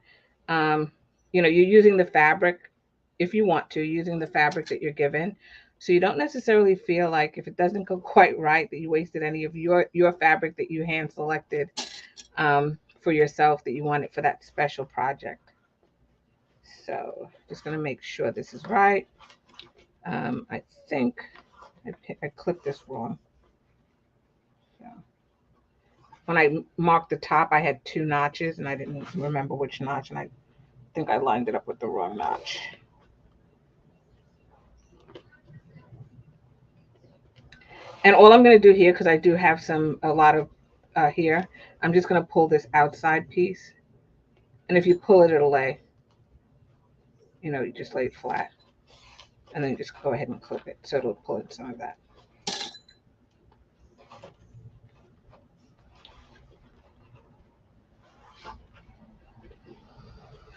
you know, you're using the fabric, if you want to, using the fabric that you're given. So you don't necessarily feel like if it doesn't go quite right that you wasted any of your fabric that you hand selected for yourself, that you wanted for that special project. So just going to make sure this is right. I think I clipped this wrong. So when I marked the top, I had 2 notches and I didn't remember which notch, and I think I lined it up with the wrong notch. And all I'm going to do here, because I do have a lot of here, I'm just going to pull this outside piece. And if you pull it, it'll lay, you just lay it flat. And then you just go ahead and clip it. So it'll pull in some of that.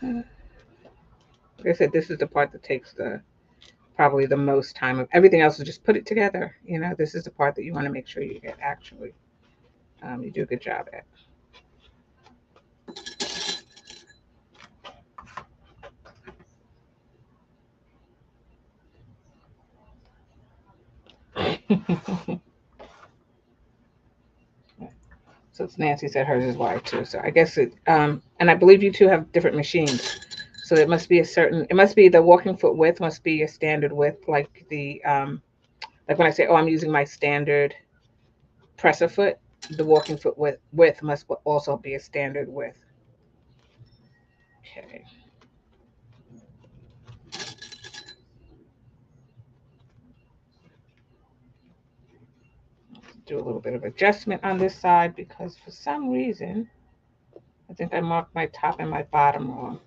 Like I said, this is the part that takes probably the most time. Of everything else is just put it together. This is the part that you want to make sure you get actually. You do a good job at. So it's Nancy said hers is wide too. So I guess and I believe you two have different machines. So it must be it must be the walking foot width must be a standard width, like like when I say, oh, I'm using my standard presser foot, the walking foot width must also be a standard width. Okay. Do a little bit of adjustment on this side because for some reason, I think I marked my top and my bottom wrong.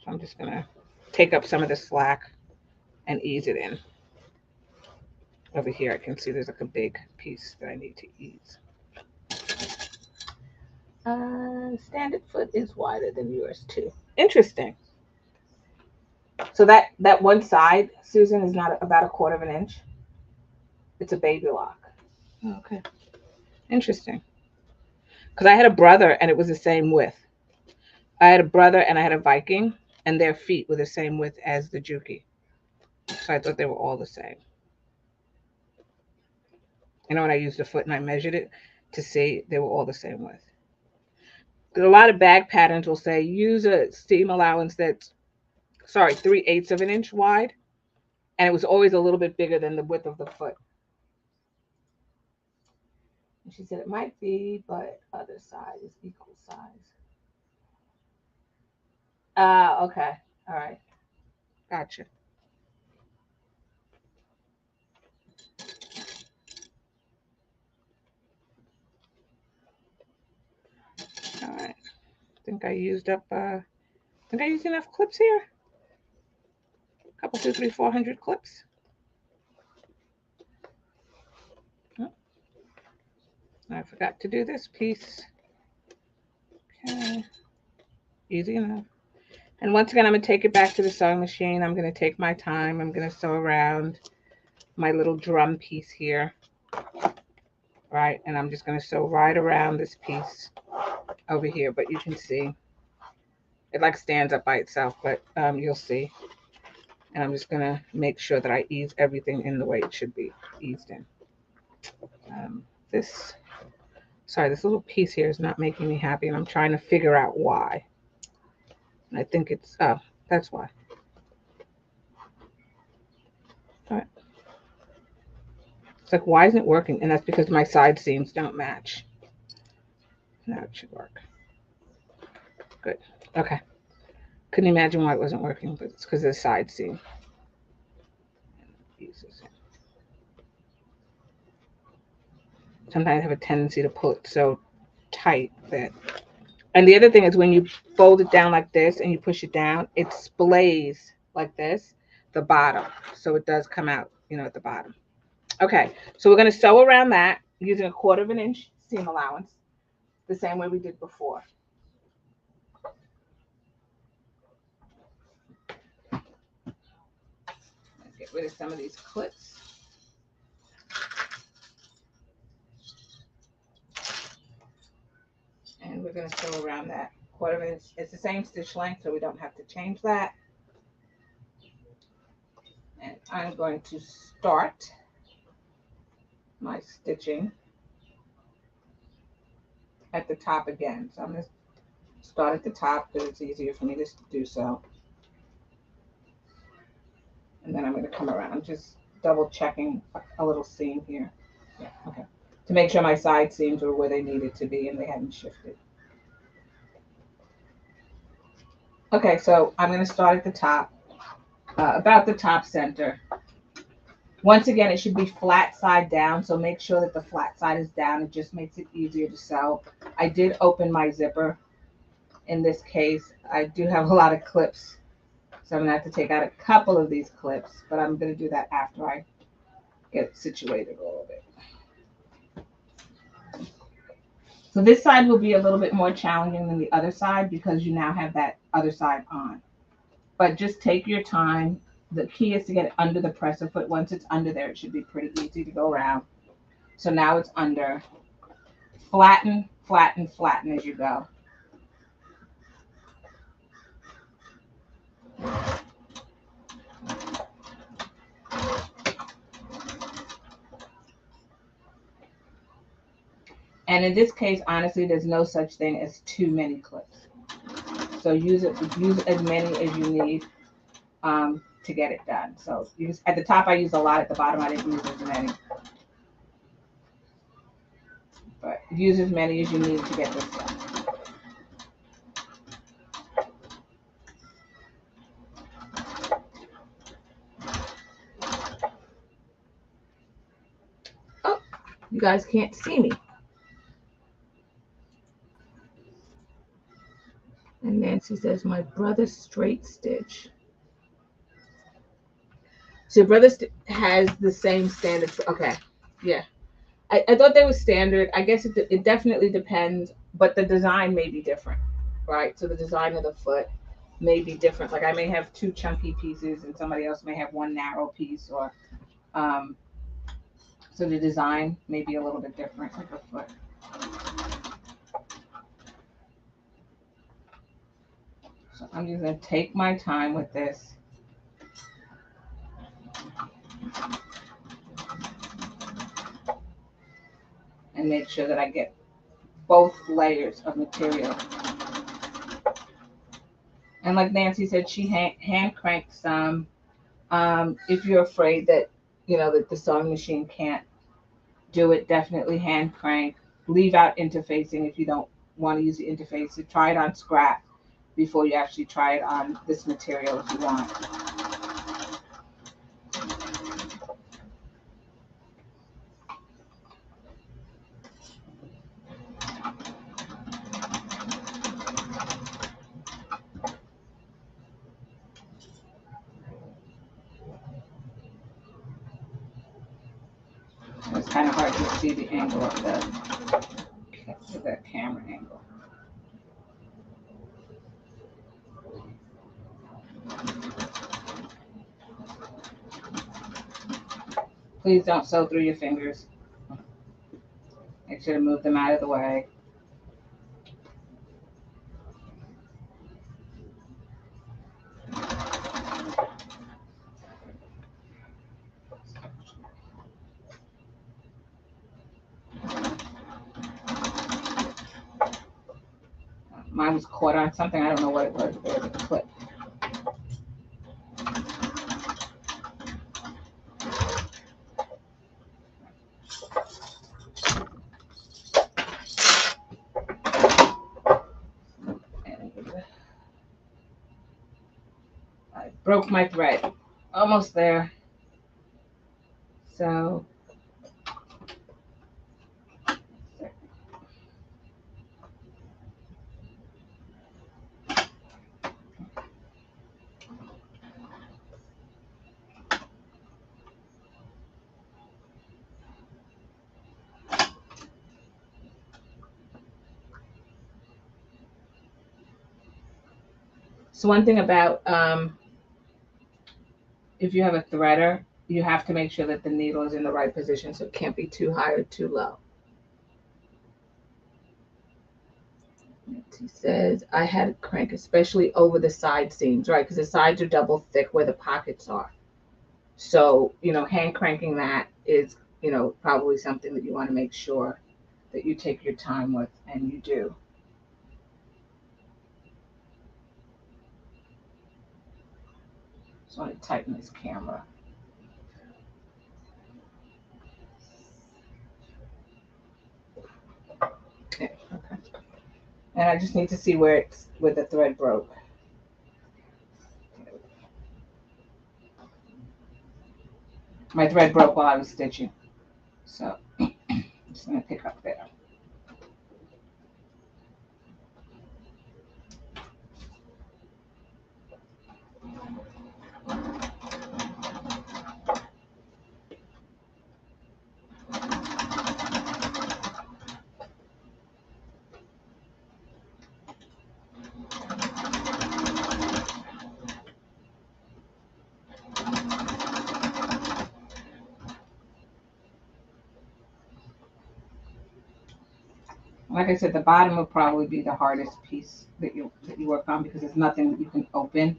So I'm just going to take up some of the slack and ease it in. Over here, I can see there's like a big piece that I need to ease. Standard foot is wider than yours too. Interesting. So that one side, Susan, is not about a quarter of an inch. It's a baby lock. Okay. Interesting. Because I had a brother and it was the same width. I had a brother and I had a Viking, and their feet were the same width as the Juki. So I thought they were all the same. When I used the foot and I measured it to see they were all the same width. Because a lot of bag patterns will say use a seam allowance that's, 3/8 of an inch wide. And it was always a little bit bigger than the width of the foot. And she said it might be, but other side is equal size. Okay. All right. Gotcha. All right. I think I used enough clips here. A couple, 2, 3, 400 clips. Oh, I forgot to do this piece. Okay. Easy enough. And once again, I'm going to take it back to the sewing machine. I'm going to take my time. I'm going to sew around my little drum piece here. Right. And I'm just going to sew right around this piece over here. But you can see it like stands up by itself, but you'll see. And I'm just going to make sure that I ease everything in the way it should be eased in. This little piece here is not making me happy, and I'm trying to figure out why. And I think that's why. All right. It's like, why isn't it working? And that's because my side seams don't match. Now it should work. Good. Okay. Couldn't imagine why it wasn't working, but it's because of the side seam. Sometimes I have a tendency to pull it so tight that. And the other thing is when you fold it down like this and you push it down, it splays like this, the bottom. So it does come out, at the bottom. Okay, so we're going to sew around that using a quarter of an inch seam allowance, the same way we did before. Get rid of some of these clips. And we're going to sew around that quarter of an inch. It's the same stitch length, so we don't have to change that. And I'm going to start my stitching at the top again. So I'm going to start at the top because it's easier for me to do so. And then I'm going to come around, just double checking a little seam here. Yeah, okay. To make sure my side seams were where they needed to be and they hadn't shifted. Okay, so I'm going to start at the top, about the top center. Once again, it should be flat side down, so make sure that the flat side is down. It just makes it easier to sew. I did open my zipper in this case. I do have a lot of clips, so I'm gonna have to take out a couple of these clips, but I'm gonna do that after I get it situated a little bit. So this side will be a little bit more challenging than the other side because you now have that other side on. But just take your time. The key is to get it under the presser foot. Once it's under there, it should be pretty easy to go around. So now it's under. Flatten, flatten, flatten as you go. And in this case, honestly, there's no such thing as too many clips. So use as many as you need to get it done. So at the top, I used a lot. At the bottom, I didn't use as many. But use as many as you need to get this done. Oh, you guys can't see me. And Nancy says, my brother straight stitch. So your brother has the same standard. Okay. Yeah. I thought they were standard. I guess it definitely depends, but the design may be different, right? So the design of the foot may be different. Like I may have two chunky pieces and somebody else may have one narrow piece, or so the design may be a little bit different with the foot. So I'm just going to take my time with this. And make sure that I get both layers of material. And like Nancy said, she hand cranked some. If you're afraid that, that the sewing machine can't do it, definitely hand crank. Leave out interfacing if you don't want to use the interface. So try it on scrap before you actually try it on this material if you want. It's kind of hard to see the angle of the camera angle. Please don't sew through your fingers. Make sure to move them out of the way. Mine was caught on something. I don't know what it was. There was a clip. I broke my thread. Almost there. So one thing about if you have a threader, you have to make sure that the needle is in the right position, so it can't be too high or too low. He says, I had a crank, especially over the side seams, right? Because the sides are double thick where the pockets are. So, hand cranking that is, probably something that you want to make sure that you take your time with, and you do. Just want to tighten this camera. Okay. And I just need to see where the thread broke. My thread broke while I was stitching. So I'm just going to pick up there. Like I said, the bottom will probably be the hardest piece that you work on because there's nothing that you can open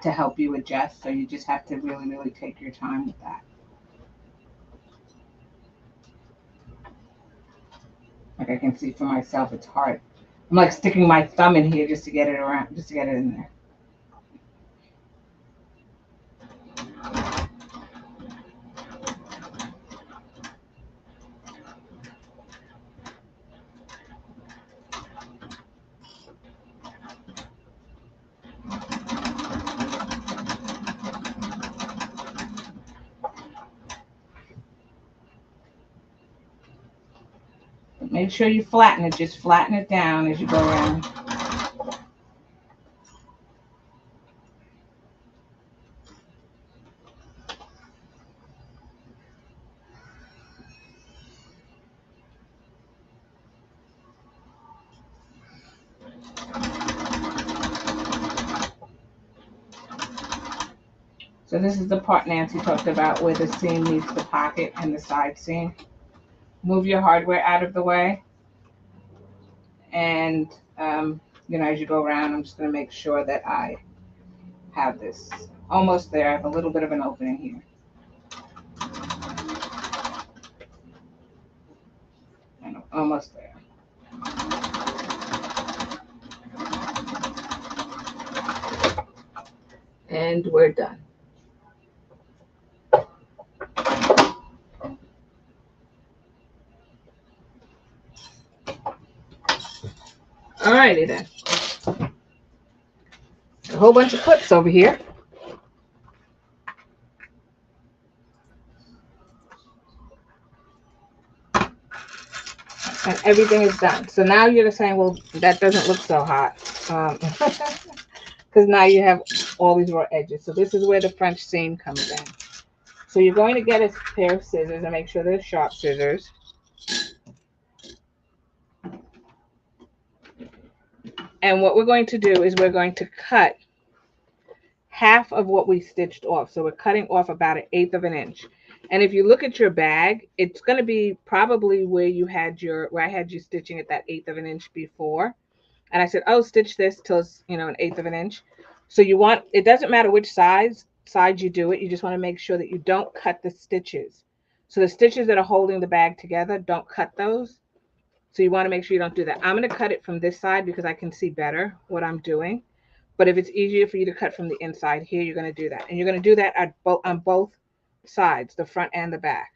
to help you adjust. So you just have to really, really take your time with that. Like I can see for myself, it's hard. I'm like sticking my thumb in here just to get it around, just to get it in there. But make sure you flatten it. Just flatten it down as you go around. So this is the part Nancy talked about where the seam meets the pocket and the side seam. Move your hardware out of the way. And, as you go around, I'm just going to make sure that I have this almost there. I have a little bit of an opening here. And I'm almost there. And we're done. Alrighty then. A whole bunch of clips over here. And everything is done. So now you're saying, well, that doesn't look so hot. Because now you have all these raw edges. So this is where the French seam comes in. So you're going to get a pair of scissors and make sure they're sharp scissors. And what we're going to do is we're going to cut half of what we stitched off. So we're cutting off about 1/8 of an inch. And if you look at your bag, it's going to be probably where I had you stitching at that 1/8 of an inch before. And I said, oh, stitch this till it's, 1/8 of an inch. So it doesn't matter which side you do it. You just want to make sure that you don't cut the stitches. So the stitches that are holding the bag together, don't cut those. So you want to make sure you don't do that. I'm going to cut it from this side because I can see better what I'm doing. But if it's easier for you to cut from the inside here, you're going to do that. And you're going to do that on both sides, the front and the back.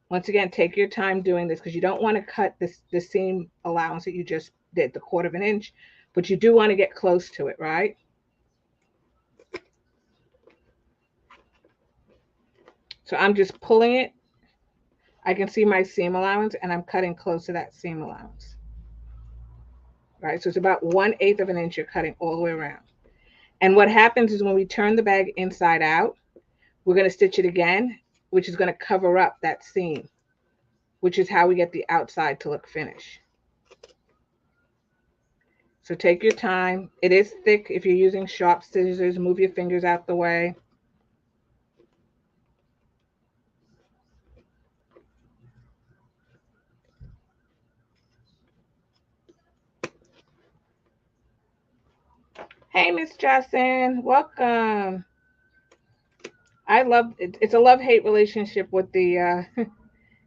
Once again, take your time doing this because you don't want to cut the seam allowance that you just did, the 1/4 of an inch, but you do want to get close to it, right? So I'm just pulling it. I can see my seam allowance and I'm cutting close to that seam allowance. Right, so it's about 1/8 of an inch you're cutting all the way around. And what happens is when we turn the bag inside out, we're going to stitch it again, which is going to cover up that seam, which is how we get the outside to look finished. So take your time. It is thick. If you're using sharp scissors, move your fingers out the way. Hey, Miss Justin, welcome. I love it. It's a love-hate relationship with the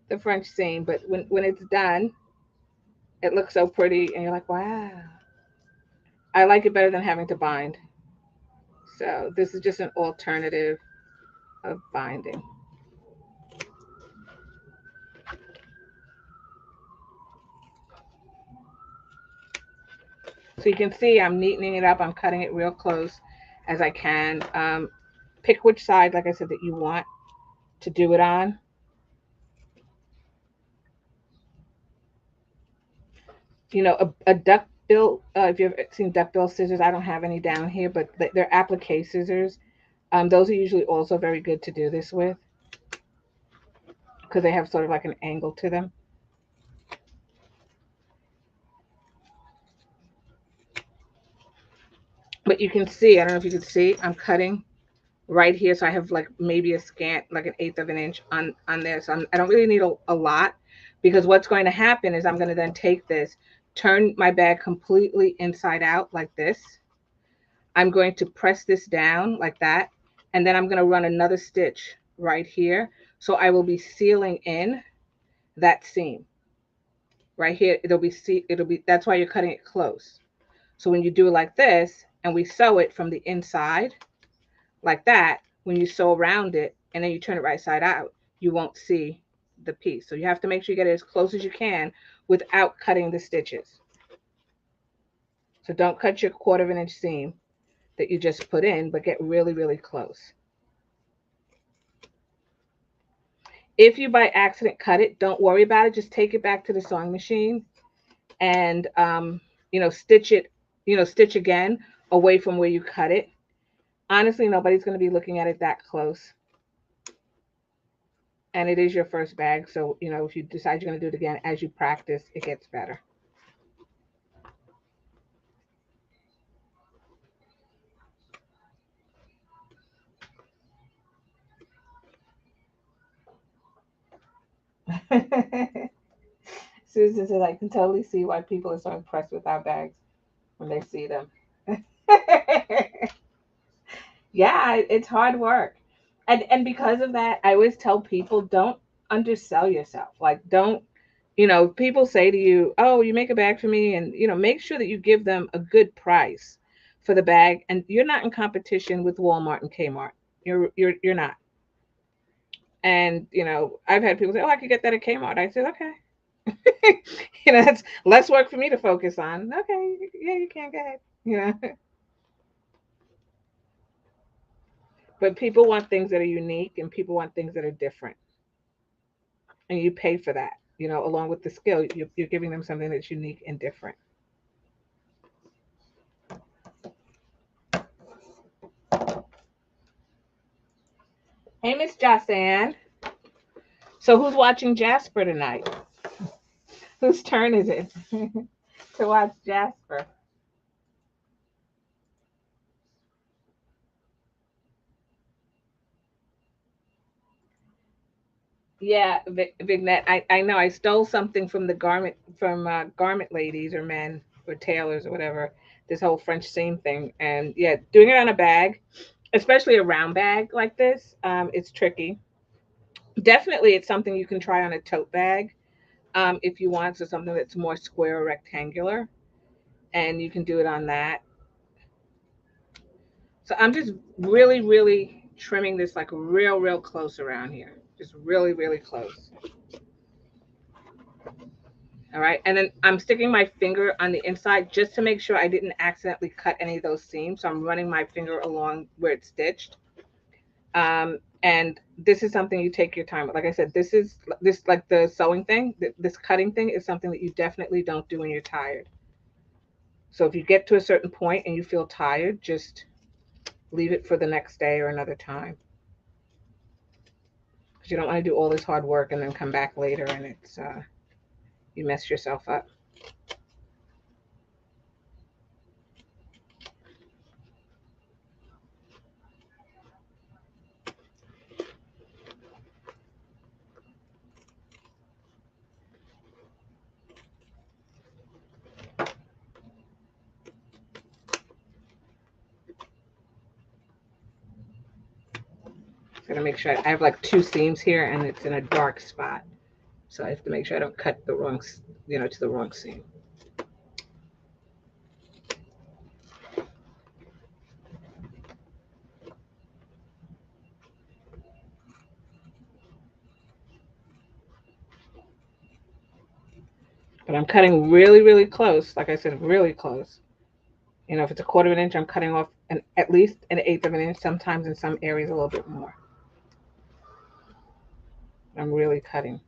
the French seam, but when it's done, it looks so pretty, and you're like, wow. I like it better than having to bind. So this is just an alternative of binding. So you can see I'm neatening it up. I'm cutting it real close as I can. Pick which side, like I said, that you want. to do it on. You know, a duck bill, if you've seen duck bill scissors, I don't have any down here, but they're applique scissors. Those are usually also very good to do this with because they have sort of like an angle to them. But you can see, I don't know if you can see, I'm cutting right here. So I have like maybe a scant, like an eighth of an inch on there. So I don't really need a lot because what's going to happen is I'm going to then take this, turn my bag completely inside out like this. I'm going to press this down like that. And then I'm going to run another stitch right here. So I will be sealing in that seam right here. It'll be, that's why you're cutting it close. So when you do it like this and we sew it from the inside like that, when you sew around it and then you turn it right side out, you won't see the piece. So you have to make sure you get it as close as you can without cutting the stitches. So don't cut your quarter of an inch seam that you just put in, but get really, really close. If you by accident cut it, don't worry about it. Just take it back to the sewing machine and stitch it, stitch again away from where you cut it. Honestly, nobody's going to be looking at it that close. And it is your first bag. So, if you decide you're going to do it again, as you practice, it gets better. Susan says, I can totally see why people are so impressed with our bags when they see them. Yeah, it's hard work. And because of that, I always tell people don't undersell yourself. Like don't, people say to you, "Oh, you make a bag for me," and make sure that you give them a good price for the bag and you're not in competition with Walmart and Kmart. You're not. And, I've had people say, "Oh, I could get that at Kmart." I said, "Okay." That's less work for me to focus on. Okay, yeah, you can go ahead. But people want things that are unique and people want things that are different. And you pay for that, along with the skill. You're giving them something that's unique and different. Hey, Miss Josanne. So who's watching Jasper tonight? Whose turn is it to watch Jasper? Yeah, Vignette. I know I stole something from the garment ladies or men or tailors or whatever. This whole French seam thing, and yeah, doing it on a bag, especially a round bag like this, it's tricky. Definitely, it's something you can try on a tote bag if you want, so something that's more square or rectangular, and you can do it on that. So I'm just really, really trimming this like real close around here, just really, really close. All right, and then I'm sticking my finger on the inside just to make sure I didn't accidentally cut any of those seams. So I'm running my finger along where it's stitched. And this is something you take your time with. Like I said, this like the sewing thing, this cutting thing is something that you definitely don't do when you're tired. So if you get to a certain point and you feel tired, just leave it for the next day or another time. Because you don't want to do all this hard work and then come back later and it's you mess yourself up. Gotta make sure I have like two seams here and it's in a dark spot. So I have to make sure I don't cut the wrong, to the wrong seam. But I'm cutting really close. Like I said, really close. If it's a quarter of an inch, I'm cutting off at least an eighth of an inch, sometimes in some areas a little bit more. I'm really cutting.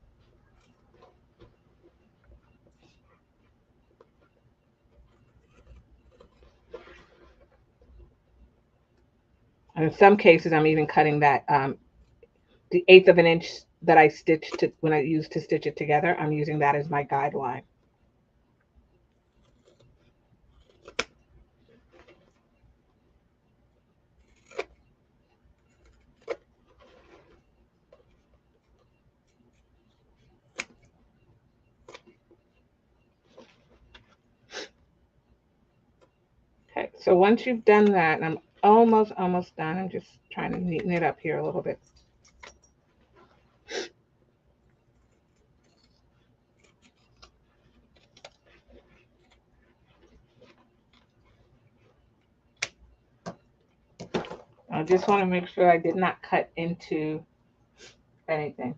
And in some cases, I'm even cutting that the eighth of an inch that I stitched to, when I used to stitch it together. I'm using that as my guideline. Okay, so once you've done that, and I'm almost done. I'm just trying to neaten it up here a little bit. I just want to make sure I did not cut into anything.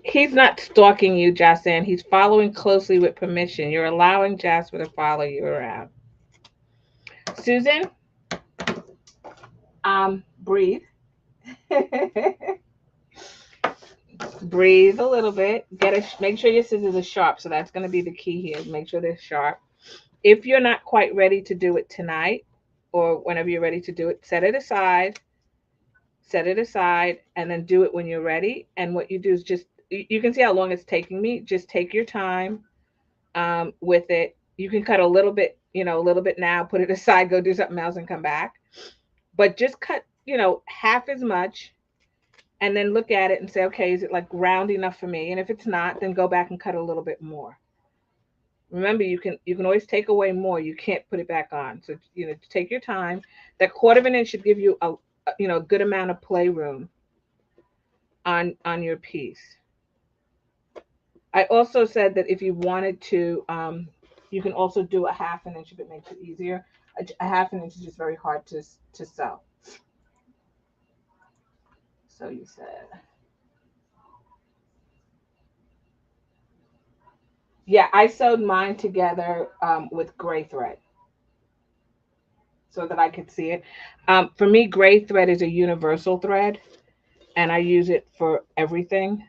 He's not stalking you, Jasan. He's following closely with permission. You're allowing Jasper to follow you around. Susan, breathe. Breathe a little bit. Make sure your scissors are sharp. So that's going to be the key here. Make sure they're sharp. If you're not quite ready to do it tonight, or whenever you're ready to do it, set it aside. Set it aside, and then do it when you're ready. And what you do is just you can see how long it's taking me. Just take your time with it. You can cut a little bit, a little bit now, put it aside, go do something else, and come back. But just cut, half as much, and then look at it and say, okay, is it like round enough for me? And if it's not, then go back and cut a little bit more. Remember, you can always take away more. You can't put it back on. So take your time. That quarter of an inch should give you a good amount of playroom on your piece. I also said that if you wanted to, you can also do a half an inch if it makes it easier. A half an inch is just very hard to sew. So you said, yeah, I sewed mine together with gray thread so that I could see it. For me, gray thread is a universal thread, and I use it for everything.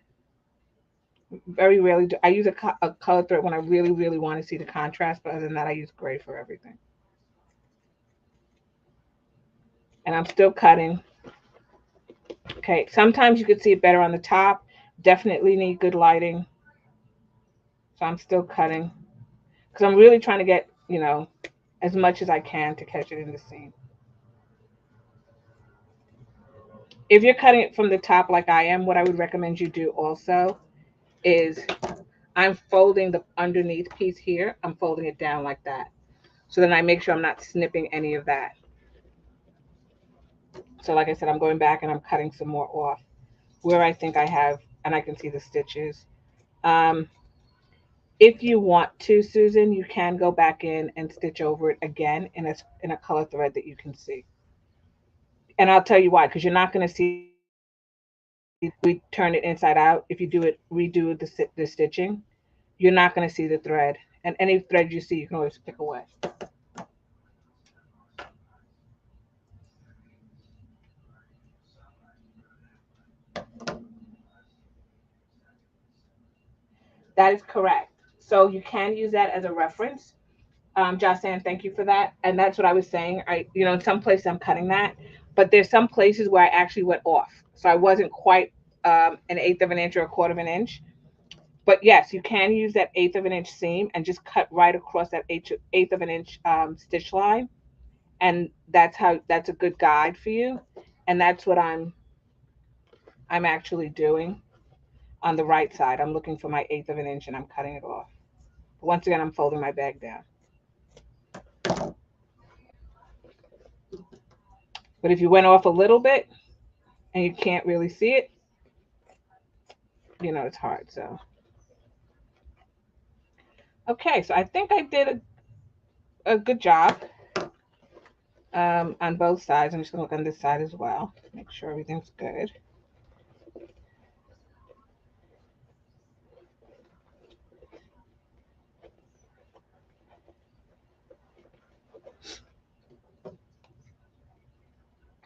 Very rarely do I use a color thread when I really, really want to see the contrast, but other than that, I use gray for everything. And I'm still cutting. Okay, sometimes you could see it better on the top. Definitely need good lighting. So I'm still cutting because I'm really trying to get, as much as I can to catch it in the seam. If you're cutting it from the top like I am, what I would recommend you do also is I'm folding the underneath piece here. I'm folding it down like that. So then I make sure I'm not snipping any of that. So like I said, I'm going back and I'm cutting some more off where I think I have, and I can see the stitches. Um, if you want to, Susan, you can go back in and stitch over it again in a color thread that you can see. And I'll tell you why, because you're not going to see we turn it inside out. If you redo the stitching, you're not going to see the thread. And any thread you see, you can always pick away. That is correct. So you can use that as a reference. Jocelyn, thank you for that. And that's what I was saying. In some places I'm cutting that, but there's some places where I actually went off. So I wasn't quite an eighth of an inch or a quarter of an inch. But yes, you can use that eighth of an inch seam and just cut right across that eighth of an inch stitch line. And that's a good guide for you. And that's what I'm actually doing on the right side. I'm looking for my eighth of an inch and I'm cutting it off. Once again, I'm folding my bag down. But if you went off a little bit and you can't really see it, it's hard. So, okay, so I think I did a good job on both sides. I'm just going to look on this side as well, make sure everything's good.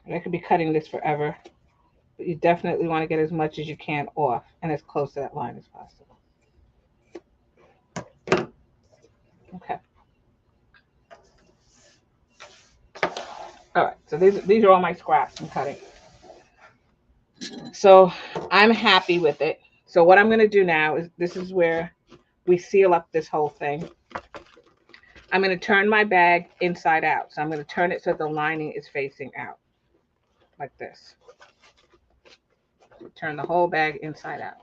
And I could be cutting this forever, but you definitely want to get as much as you can off and as close to that line as possible. Okay. All right. So these are all my scraps I'm cutting. So I'm happy with it. So what I'm going to do now is this is where we seal up this whole thing. I'm going to turn my bag inside out. So I'm going to turn it so the lining is facing out like this. Turn the whole bag inside out.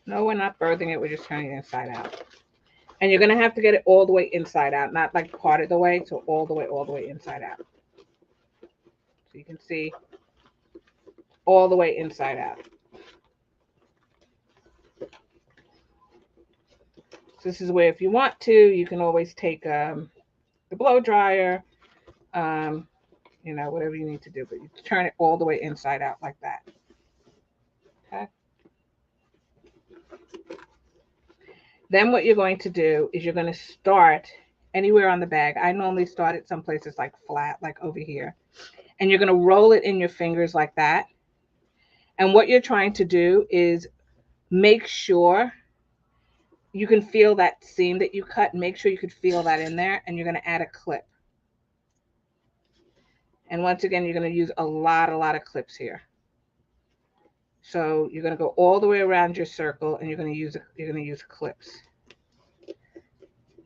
No, we're not birthing it. We're just turning it inside out. And you're going to have to get it all the way inside out, not like part of the way. So all the way inside out. So you can see all the way inside out. So this is where if you want to, you can always take the blow dryer, you know, whatever you need to do, but you turn it all the way inside out like that. Okay. Then what you're going to do is you're going to start anywhere on the bag. I normally start at some places like flat, like over here. And you're going to roll it in your fingers like that. And what you're trying to do is make sure you can feel that seam that you cut. Make sure you can feel that in there. And you're going to add a clip. And once again, you're going to use a lot of clips here. So you're going to go all the way around your circle, and you're going to use clips.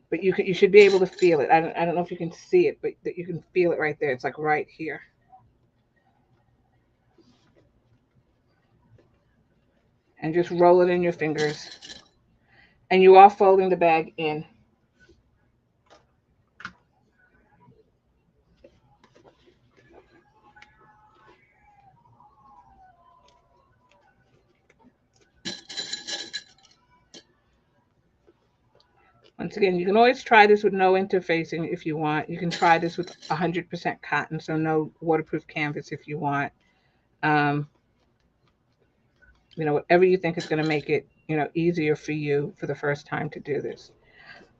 But you should be able to feel it. I don't know if you can see it, but that you can feel it right there. It's like right here. And just roll it in your fingers. And you are folding the bag in. Once again, you can always try this with no interfacing if you want. You can try this with 100% cotton, so no waterproof canvas if you want. You know, whatever you think is going to make it, you know, easier for you for the first time to do this.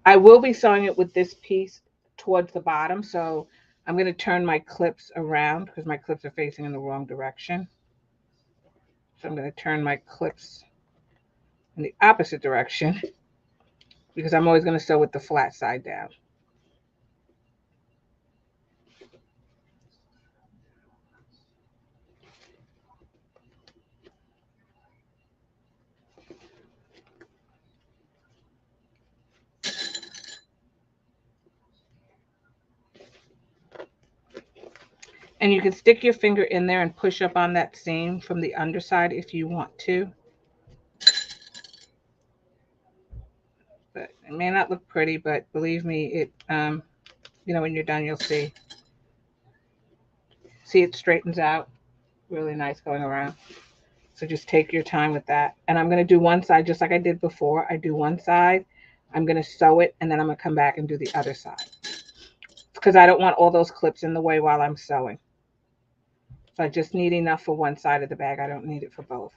I will be sewing it with this piece towards the bottom, so I'm going to turn my clips around because my clips are facing in the wrong direction. So I'm going to turn my clips in the opposite direction because I'm always going to sew with the flat side down. And you can stick your finger in there and push up on that seam from the underside if you want to. But it may not look pretty, but believe me, it, you know, when you're done, you'll see. See, it straightens out. Really nice going around. So just take your time with that. And I'm going to do one side just like I did before. I do one side. I'm going to sew it, and then I'm going to come back and do the other side. Because I don't want all those clips in the way while I'm sewing. So I just need enough for one side of the bag. I don't need it for both.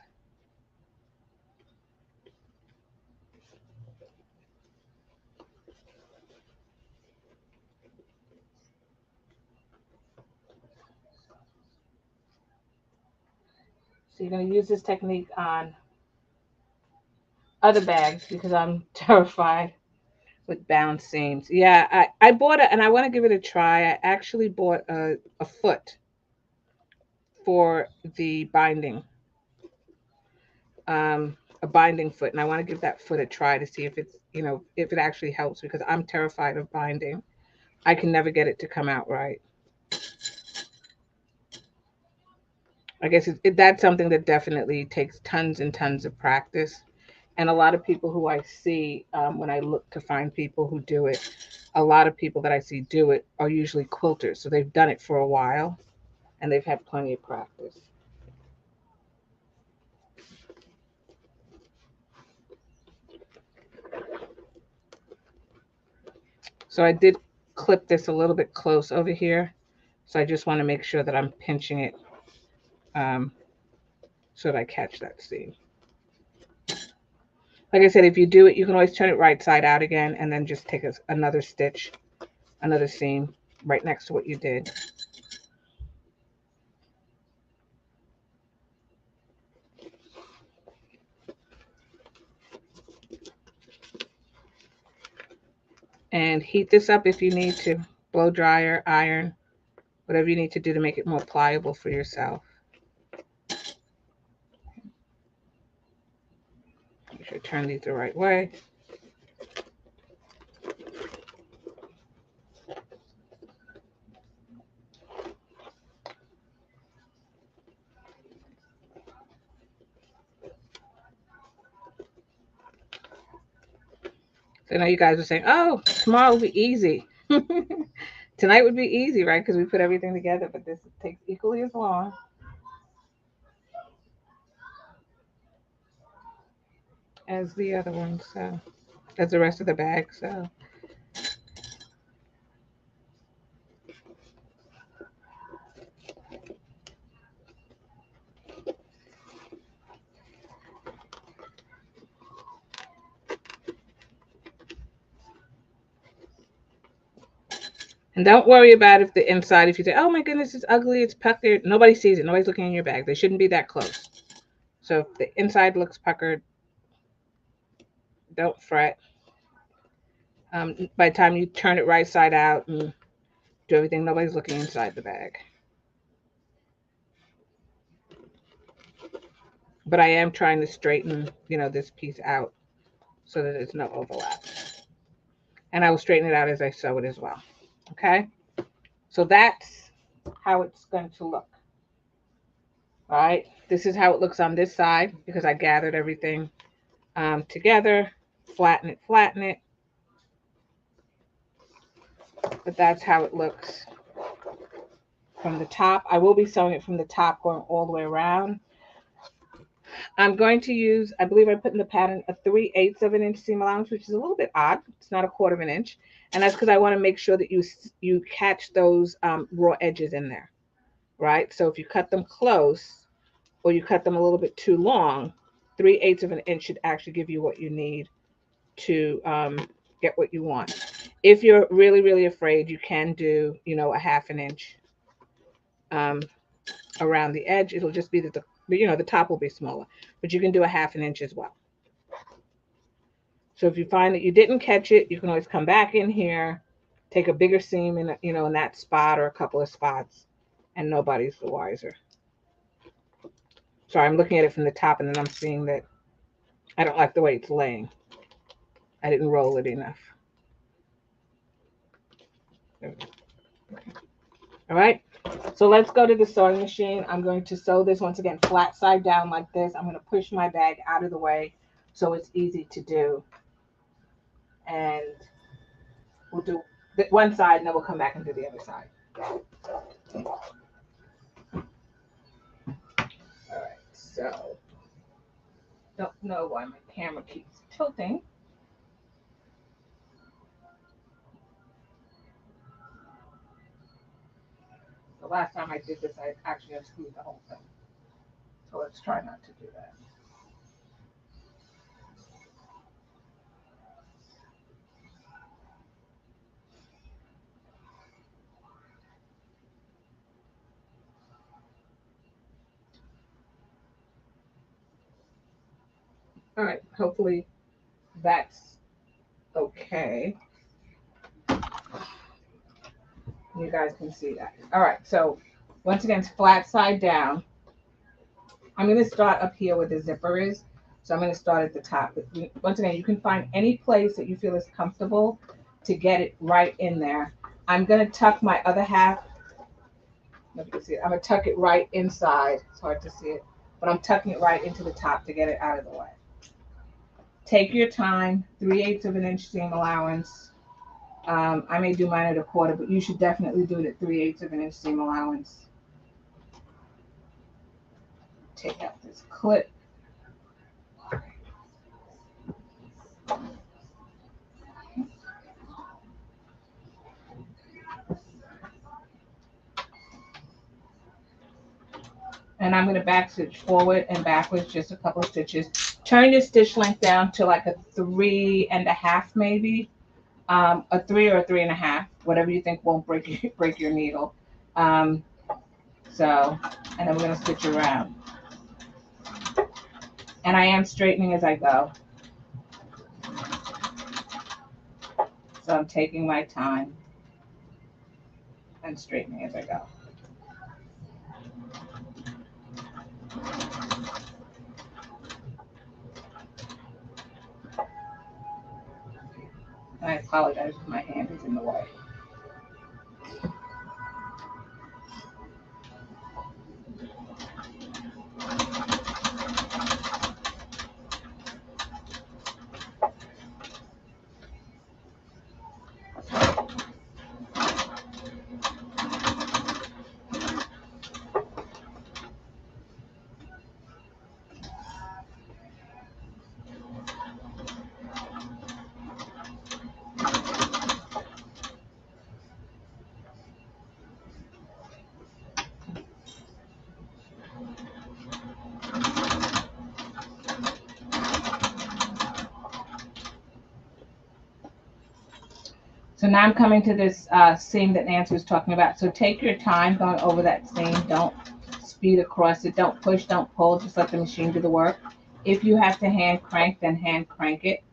So you're going to use this technique on other bags because I'm terrified with bound seams. Yeah, I bought it, and I want to give it a try. I actually bought a foot for the binding, a binding foot, and I want to give that foot a try to see if it's, you know, if it actually helps because I'm terrified of binding. I can never get it to come out right. I guess that's something that definitely takes tons and tons of practice. And a lot of people who I see when I look to find people who do it, a lot of people that I see do it are usually quilters. So they've done it for a while and they've had plenty of practice. So I did clip this a little bit close over here. So I just want to make sure that I'm pinching it so that I catch that seam. Like I said, if you do it, you can always turn it right side out again and then just take another stitch, another seam right next to what you did. And heat this up if you need to. Blow dryer, iron, whatever you need to do to make it more pliable for yourself. Make sure you turn these the right way. So now you guys are saying, oh, tomorrow will be easy. Tonight would be easy, right? Because we put everything together, but this takes equally as long. As the other one, so as the rest of the bag. So and don't worry about if the inside, if you say, oh my goodness, it's ugly, it's puckered. Nobody sees it. Nobody's looking in your bag. They shouldn't be that close. So if the inside looks puckered, don't fret. By the time you turn it right side out and do everything, nobody's looking inside the bag. But I am trying to straighten, this piece out so that there's no overlap. And I will straighten it out as I sew it as well. Okay? So that's how it's going to look. All right? This is how it looks on this side because I gathered everything together. Flatten it, flatten it. But that's how it looks from the top. I will be sewing it from the top going all the way around. I'm going to use, I believe I put in the pattern a 3/8 of an inch seam allowance, which is a little bit odd. It's not a 1/4 of an inch. And that's because I want to make sure that you catch those raw edges in there, right? So if you cut them close or you cut them a little bit too long, 3/8 of an inch should actually give you what you need to get what you want. If you're really, really afraid, you can do, a 1/2 an inch around the edge. It'll just be that the top will be smaller, but you can do a 1/2 an inch as well. So if you find that you didn't catch it, you can always come back in here, take a bigger seam in that spot or a couple of spots, and nobody's the wiser. Sorry, I'm looking at it from the top and then I'm seeing that I don't like the way it's laying. I didn't roll it enough. All right, so let's go to the sewing machine. I'm going to sew this once again flat side down like this. I'm going to push my bag out of the way so it's easy to do. And we'll do one side and then we'll come back and do the other side. All right, so don't know why my camera keeps tilting. The last time I did this, I actually unscrewed the whole thing. So let's try not to do that. All right, hopefully that's okay. You guys can see that. All right, so once again, it's flat side down. I'm going to start up here where the zipper is. So I'm going to start at the top. Once again, you can find any place that you feel is comfortable to get it right in there. I'm going to tuck my other half. If you can see it, I'm going to tuck it right inside. It's hard to see it, but I'm tucking it right into the top to get it out of the way. Take your time, 3/8 of an inch seam allowance. I may do mine at a 1/4, but you should definitely do it at 3/8 of an inch seam allowance. Take out this clip. And I'm going to back stitch forward and backwards just a couple of stitches. turn your stitch length down to like a 3.5 maybe, a 3 or a 3.5, whatever you think won't break your needle. Um, so, and then we're gonna stitch around. And I am straightening as I go. So I'm taking my time and straightening as I go. And I apologize if my hand is in the way. So now I'm coming to this seam that Nancy was talking about. So take your time going over that seam. Don't speed across it. Don't push, don't pull. Just let the machine do the work. If you have to hand crank, then hand crank it.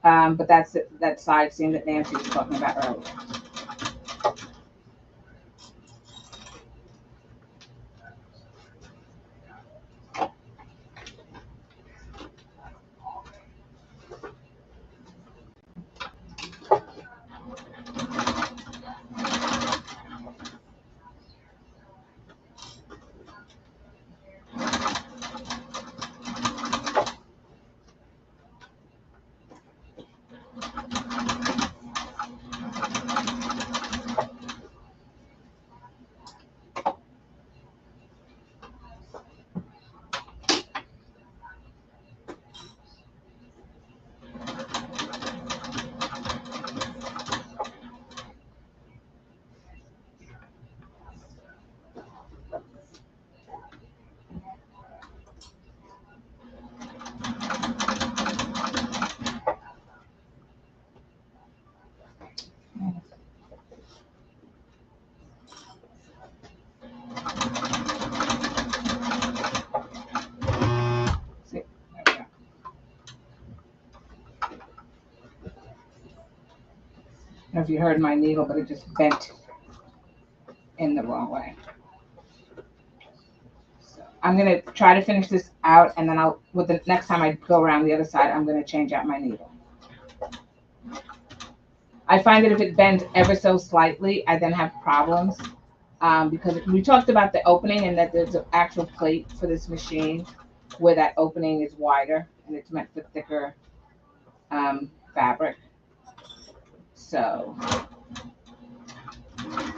But that's that side seam that Nancy was talking about earlier. I don't know if you heard my needle, but it just bent in the wrong way. So I'm gonna try to finish this out, and then with the next time I go around the other side, I'm gonna change out my needle. I find that if it bends ever so slightly, I then have problems because we talked about the opening and that there's an actual plate for this machine where that opening is wider and it's meant for thicker fabric. So I'm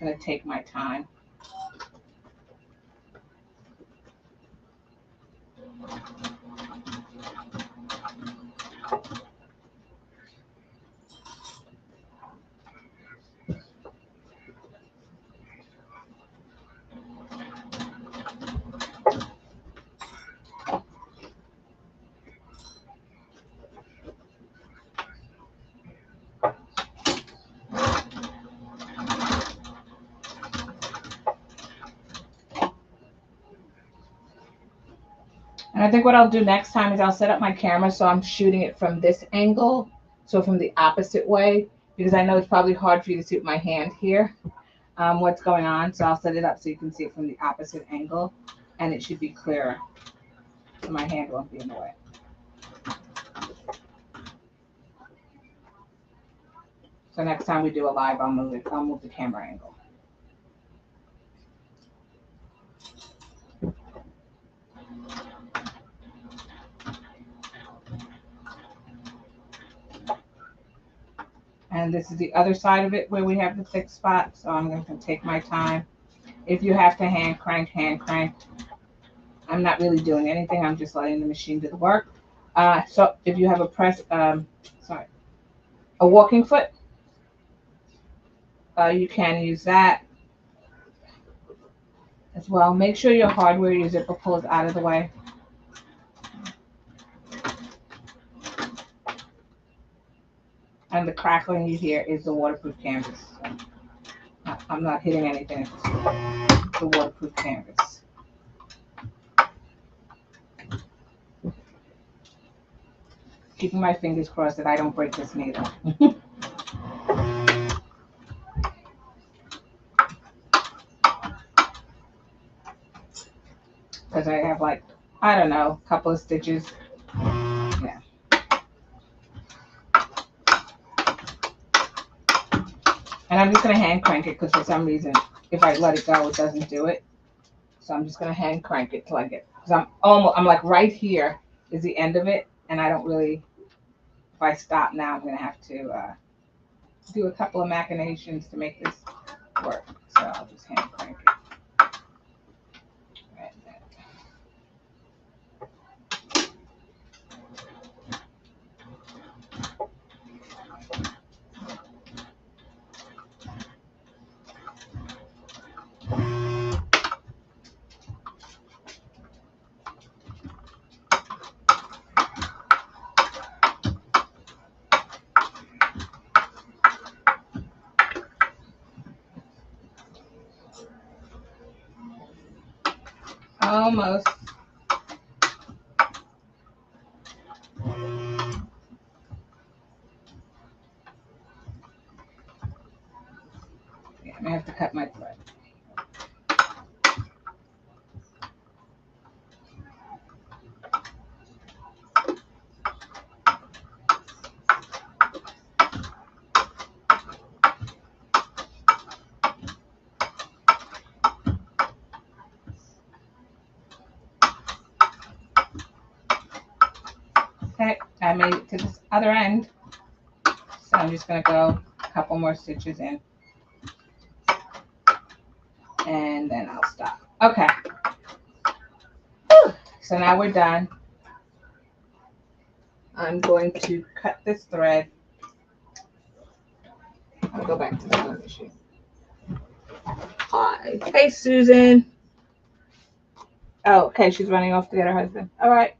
gonna take my time. And I think what I'll do next time is I'll set up my camera so I'm shooting it from this angle, so from the opposite way, because I know it's probably hard for you to see with my hand here what's going on. So I'll set it up so you can see it from the opposite angle, and it should be clearer, so my hand won't be in the way. So next time we do a live, I'll move the camera angle. And this is the other side of it where we have the thick spot. So I'm going to take my time. If you have to hand crank, hand crank. I'm not really doing anything. I'm just letting the machine do the work. So if you have a walking foot, you can use that as well. Make sure your hardware your zipper pull is out of the way. And the crackling you hear is the waterproof canvas. So I'm not hitting anything. It's the waterproof canvas. Keeping my fingers crossed that I don't break this needle. Because I have like, I don't know, a couple of stitches. Yeah. And I'm just going to hand crank it because for some reason, if I let it go, it doesn't do it. So I'm just going to hand crank it till I get, because I'm like right here is the end of it. And I don't really, if I stop now, I'm going to have to do a couple of machinations to make this work. So I'll just hand crank it. Almost. Yeah, I have to cut my thread. Okay, I made it to this other end. So I'm just going to go a couple more stitches in. And then I'll stop. Okay. Whew. So now we're done. I'm going to cut this thread. I'll go back to the other issue. Hi. Hey, Susan. Oh, okay. She's running off to get her husband. All right.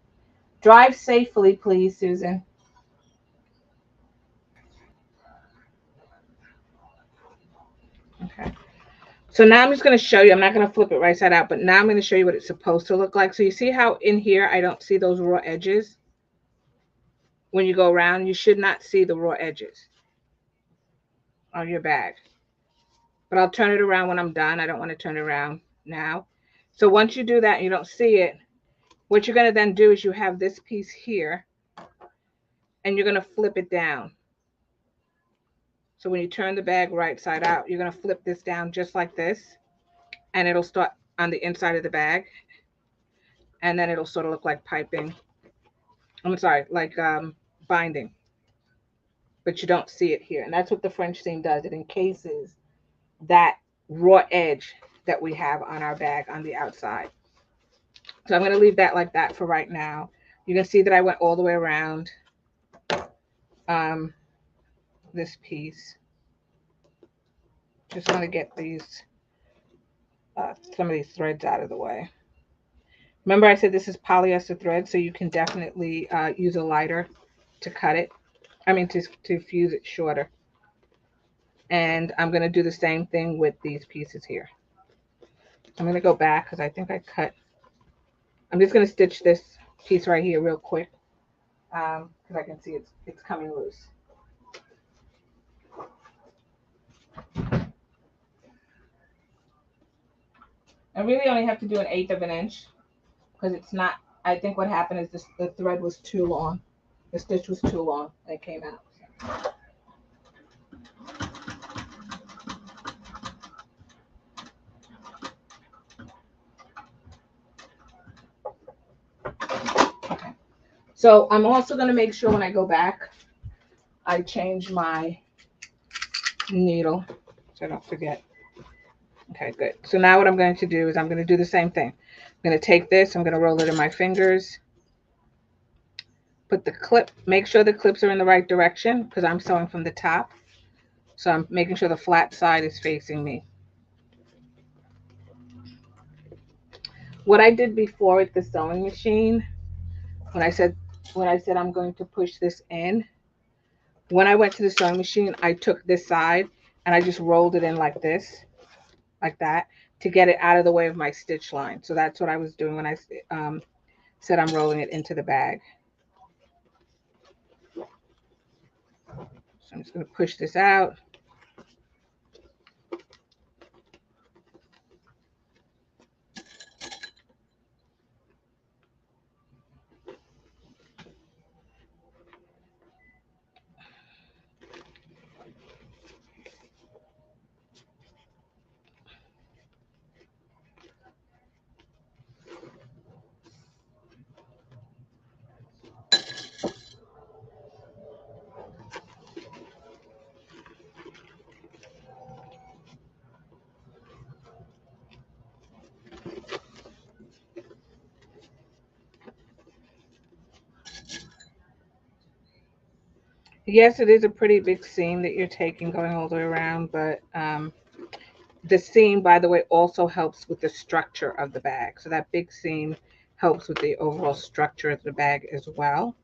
Drive safely, please, Susan. Okay. So now I'm just going to show you. I'm not going to flip it right side out, but now I'm going to show you what it's supposed to look like. So you see how in here I don't see those raw edges? When you go around, you should not see the raw edges on your bag. But I'll turn it around when I'm done. I don't want to turn it around now. So once you do that and you don't see it, what you're going to then do is you have this piece here and you're going to flip it down. So when you turn the bag right side out, you're going to flip this down just like this, and it'll start on the inside of the bag, and then it'll sort of look like piping. I'm sorry, like binding, but you don't see it here. And that's what the French seam does. It encases that raw edge that we have on our bag on the outside. So I'm going to leave that like that for right now. You can see that I went all the way around this piece. Just want to get these some of these threads out of the way. Remember I said this is polyester thread, so you can definitely use a lighter to cut it. I mean to fuse it shorter. And I'm going to do the same thing with these pieces here. I'm going to go back because I think I cut. I'm just going to stitch this piece right here real quick because I can see it's coming loose. I really only have to do 1/8 of an inch because it's not, I think what happened is the thread was too long. The stitch was too long and it came out. Okay. So I'm also going to make sure when I go back, I change my needle so I don't forget. Okay, good. So now what I'm going to do is I'm going to do the same thing. I'm going to take this, I'm going to roll it in my fingers, put the clip, make sure the clips are in the right direction because I'm sewing from the top. So I'm making sure the flat side is facing me. What I did before with the sewing machine, when I said I'm going to push this in, when I went to the sewing machine, I took this side and I just rolled it in like this, like that, to get it out of the way of my stitch line. So that's what I was doing when I said I'm rolling it into the bag. So I'm just going to push this out. Yes, it is a pretty big seam that you're taking going all the way around, but the seam, by the way, also helps with the structure of the bag. So that big seam helps with the overall structure of the bag as well.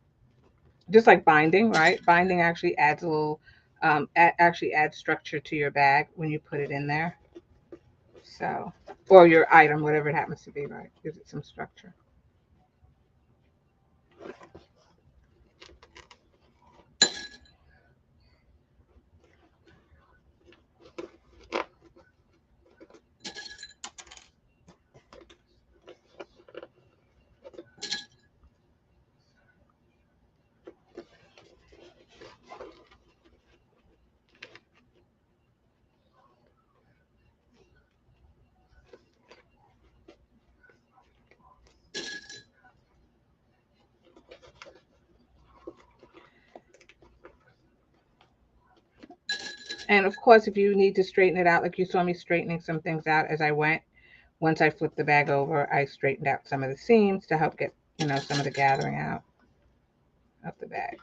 Just like binding, right? Binding actually adds a little, actually adds structure to your bag when you put it in there. So, or your item, whatever it happens to be, right? Gives it some structure. And of course, if you need to straighten it out, like you saw me straightening some things out as I went, once I flipped the bag over, I straightened out some of the seams to help get, some of the gathering out of the bag.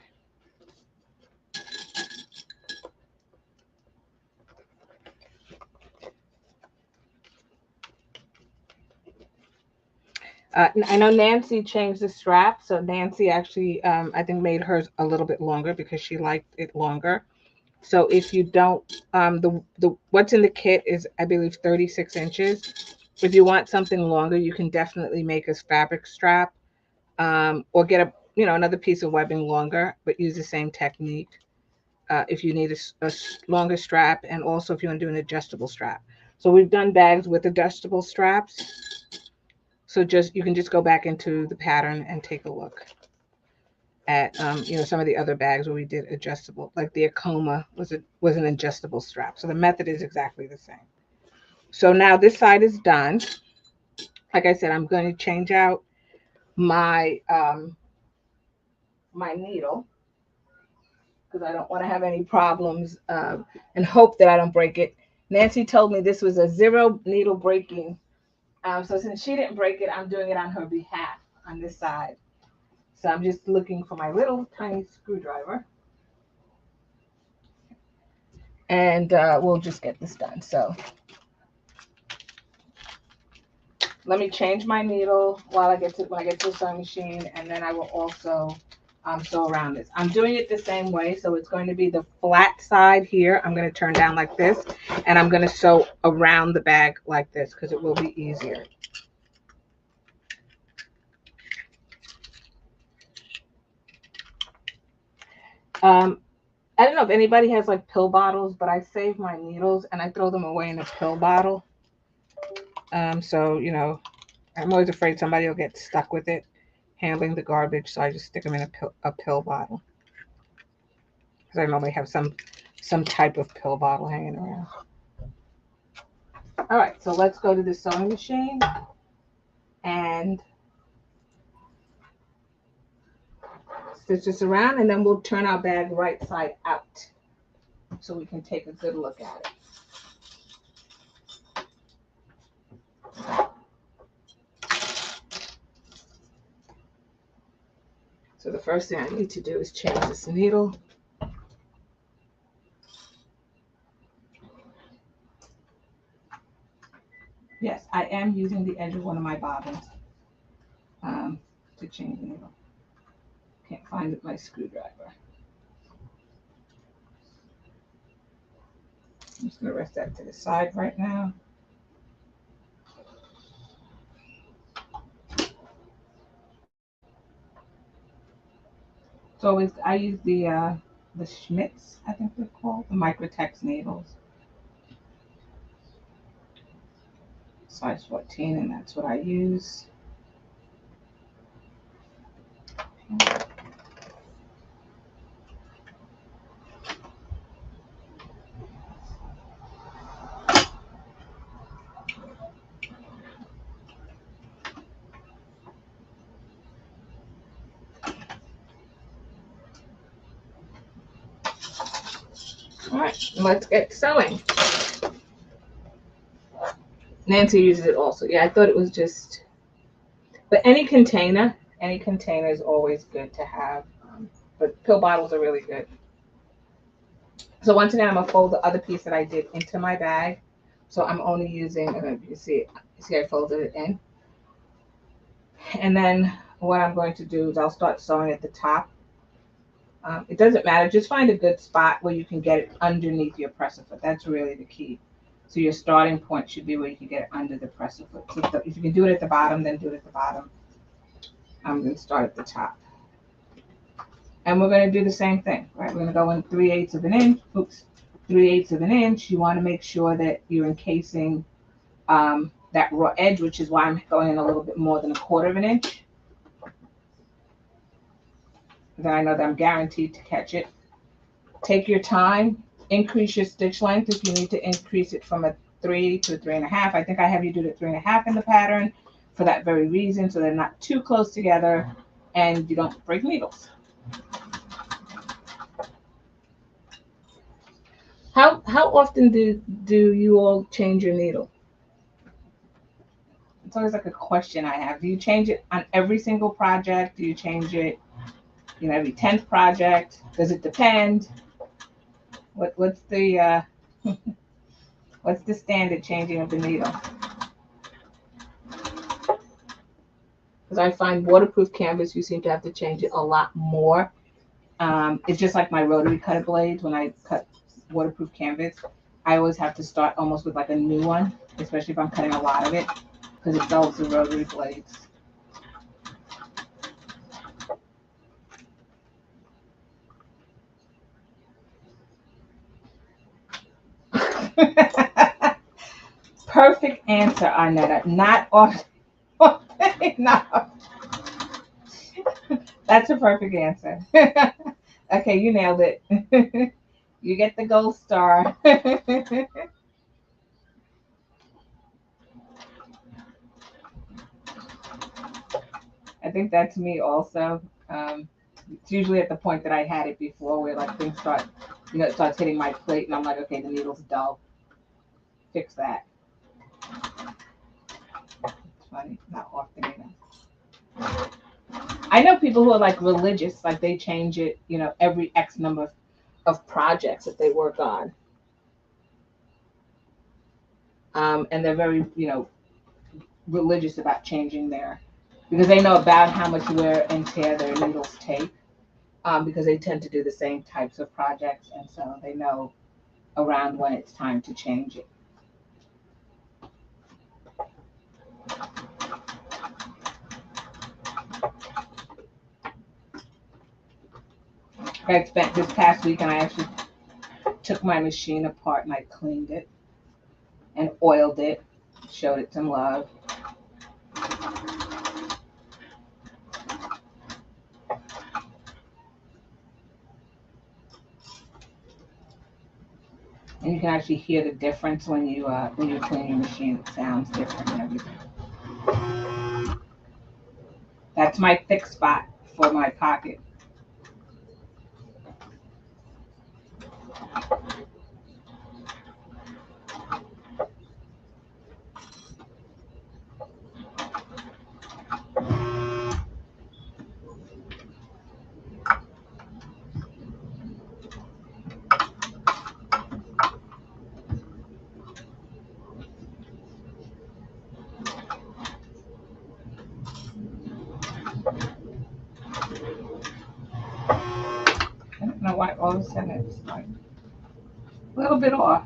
I know Nancy changed the strap, so Nancy actually, I think, made hers a little bit longer because she liked it longer. So if you don't, the what's in the kit is, I believe, 36 inches. If you want something longer, you can definitely make a fabric strap, or get another piece of webbing longer, but use the same technique. If you need a longer strap, and also if you want to do an adjustable strap. So we've done bags with adjustable straps. So you can just go back into the pattern and take a look at some of the other bags where we did adjustable, like the Acoma was an adjustable strap. So the method is exactly the same. So now this side is done. Like I said, I'm going to change out my my needle because I don't want to have any problems, and hope that I don't break it. Nancy told me this was a zero needle breaking. So since she didn't break it, I'm doing it on her behalf on this side. So I'm just looking for my little tiny screwdriver, and we'll just get this done. So let me change my needle when I get to the sewing machine, and then I will also sew around this. I'm doing it the same way, so it's going to be the flat side here. I'm going to turn down like this, and I'm going to sew around the bag like this because it will be easier. I don't know if anybody has like pill bottles, but I save my needles and I throw them away in a pill bottle. So I'm always afraid somebody will get stuck with it handling the garbage, so I just stick them in a pill bottle because I normally have some type of pill bottle hanging around. All right, so let's go to the sewing machine and stitch this around, and then we'll turn our bag right side out so we can take a good look at it. So the first thing I need to do is change this needle. Yes, I am using the edge of one of my bobbins to change the needle. Can't find my screwdriver. I'm just gonna rest that to the side right now. So always I use the Schmitz, I think they're called, the Microtex needles, size 14, and that's what I use. All right, let's get sewing. Nancy uses it also. Yeah, I thought it was just, but any container is always good to have. But pill bottles are really good. So once again, I'm gonna fold the other piece that I did into my bag. So I'm only using, I don't know if you see it, I folded it in. And then what I'm going to do is I'll start sewing at the top. It doesn't matter, just find a good spot where you can get it underneath your presser foot. That's really the key. So your starting point should be where you can get it under the presser foot. So if you can do it at the bottom, then do it at the bottom. I'm going to start at the top. And we're going to do the same thing, right? We're going to go in 3/8 of an inch. Oops, 3/8 of an inch. You want to make sure that you're encasing that raw edge, which is why I'm going in a little bit more than 1/4 of an inch. Then I know that I'm guaranteed to catch it. Take your time. Increase your stitch length if you need to increase it from a 3 to a 3.5. I think I have you do the 3.5 in the pattern for that very reason, so they're not too close together and you don't break needles. How often do you all change your needle? It's always like a question I have. Do you change it on every single project? Do you change it, every 10th project? Does it depend? What's the what's the standard changing of the needle? Because I find waterproof canvas, you seem to have to change it a lot more. It's just like my rotary cutter blades. When I cut waterproof canvas, I always have to start almost with like a new one, especially if I'm cutting a lot of it, because it dulls the rotary blades. Perfect answer, Arnetta. Not often. No. That's a perfect answer. Okay, you nailed it. You get the gold star. I think that's me also. It's usually at the point that I had it before where like things start, it starts hitting my plate and I'm like, okay, the needle's dull. Fix that. It's funny, not often either. I know people who are like religious, like they change it, every X number of projects that they work on. And they're very, religious about changing because they know about how much wear and tear their needles take, because they tend to do the same types of projects, and so they know around when it's time to change it. I spent this past week and I actually took my machine apart and I cleaned it and oiled it, showed it some love. And you can actually hear the difference when you clean your machine. It sounds different and everything. That's my thick spot for my pocket. I don't know why all of a sudden it's like a little bit off.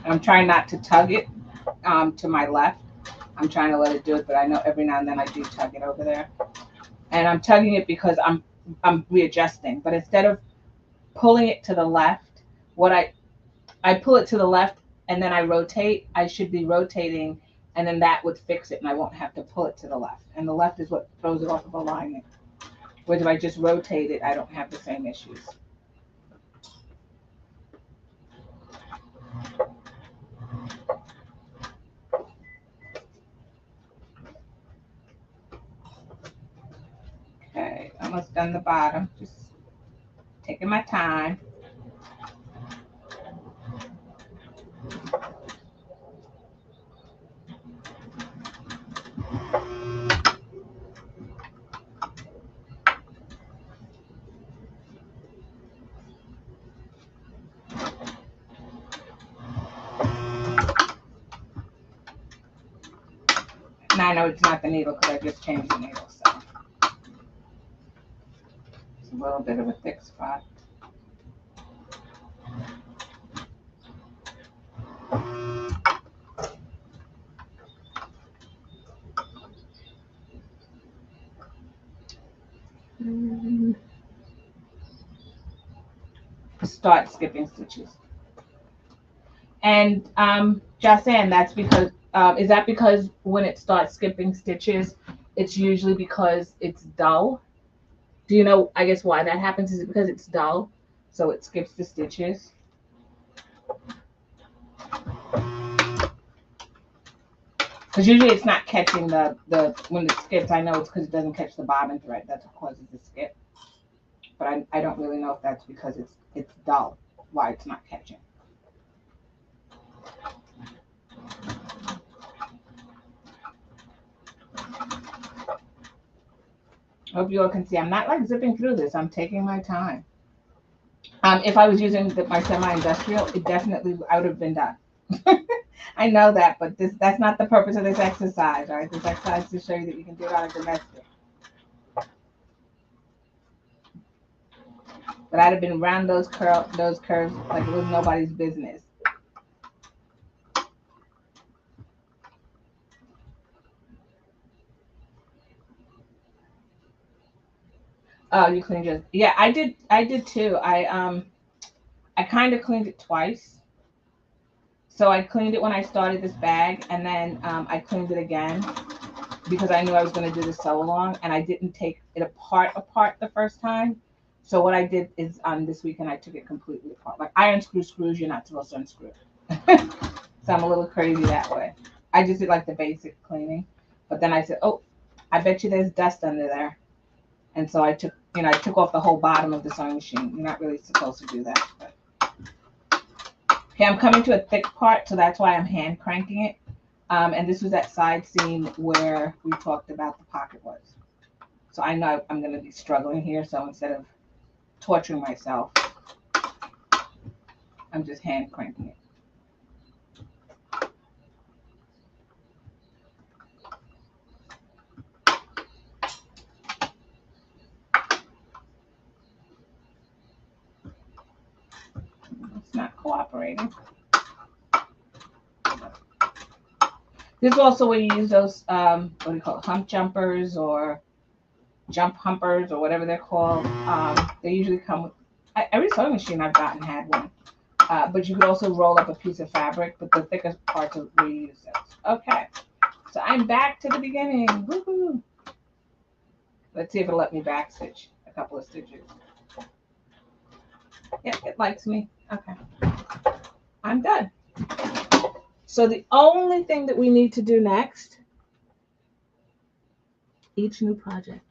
I'm trying not to tug it to my left. I'm trying to let it do it, but I know every now and then I do tug it over there. And I'm tugging it because I'm readjusting. But instead of pulling it to the left, what I pull it to the left and then I rotate, I should be rotating, and then that would fix it and I won't have to pull it to the left. And the left is what throws it off of alignment. Whereas if I just rotate it, I don't have the same issues. Okay, almost done the bottom. Just taking my time. Now I know it's not the needle because I just changed the needle, so it's a little bit of a thick spot. Start skipping stitches. And Jasan, that's because is that because when it starts skipping stitches, it's usually because it's dull? Do you know, I guess, why that happens? Is it because it's dull? So it skips the stitches? Because usually it's not catching the when it skips. I know it's because it doesn't catch the bobbin thread. That's what causes the skip. But I don't really know if that's because it's dull, why it's not catching. I hope you all can see. I'm not like zipping through this. I'm taking my time. If I was using my semi-industrial, it definitely I would have been done. I know that, but that's not the purpose of this exercise, right? This exercise is to show you that you can do it on a domestic. But I'd have been around those curves like it was nobody's business. Oh, you cleaned yours. Yeah, I did too. I kind of cleaned it twice. So I cleaned it when I started this bag, and then I cleaned it again because I knew I was going to do the sew along, and I didn't take it apart the first time. So what I did is this weekend I took it completely apart. Like iron screws, you're not supposed to unscrew. So I'm a little crazy that way. I just did like the basic cleaning, but then I said, oh, I bet you there's dust under there, and so I took off the whole bottom of the sewing machine. You're not really supposed to do that. But. Okay, I'm coming to a thick part, so that's why I'm hand cranking it. And this was that side seam where we talked about the pocket was. So I know I'm going to be struggling here, so instead of torturing myself, I'm just hand cranking it. It's not cooperating. This is also where you use those, what do you call it, hump jumpers or jump humpers or whatever they're called. They usually come with, every sewing machine I've gotten had one. But you could also roll up a piece of fabric, but the thickest parts are where you use those. Okay, so I'm back to the beginning. Woohoo! Let's see if it'll let me back stitch a couple of stitches. Yeah, it likes me. Okay, I'm done. So the only thing that we need to do next, each new project.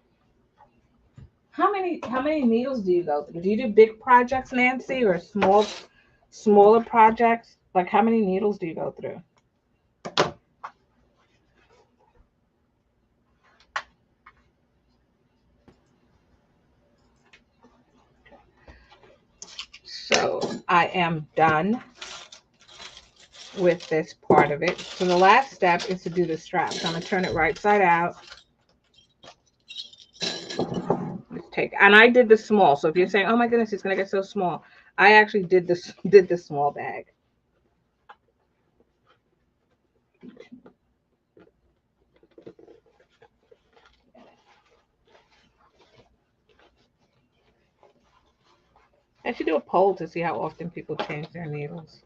How many needles do you go through? Do you do big projects, Nancy, or smaller projects? Like how many needles do you go through? So I am done with this part of it. So the last step is to do the strap. So I'm gonna turn it right side out. Let's take, and I did the small. So if you're saying, oh my goodness, it's gonna get so small, I actually did the small bag. I should do a poll to see how often people change their needles.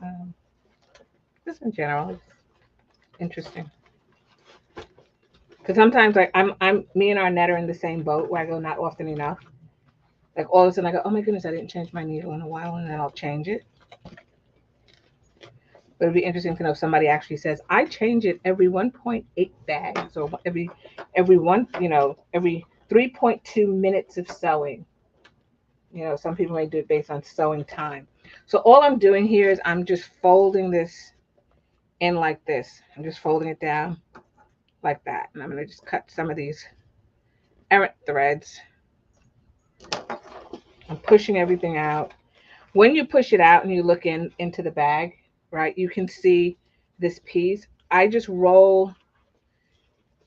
Um, just in general, it's interesting. Because sometimes, like me and Arnett are in the same boat where I go not often enough. Like all of a sudden, I go, oh my goodness, I didn't change my needle in a while, and then I'll change it. But it'd be interesting to know if somebody actually says, I change it every 1.8 bags, or every one, every 3.2 minutes of sewing. Some people may do it based on sewing time. So all I'm doing here is I'm just folding this in like this. I'm just folding it down like that. And I'm going to just cut some of these errant threads. I'm pushing everything out. When you push it out and you look into the bag, right, you can see this piece. I just roll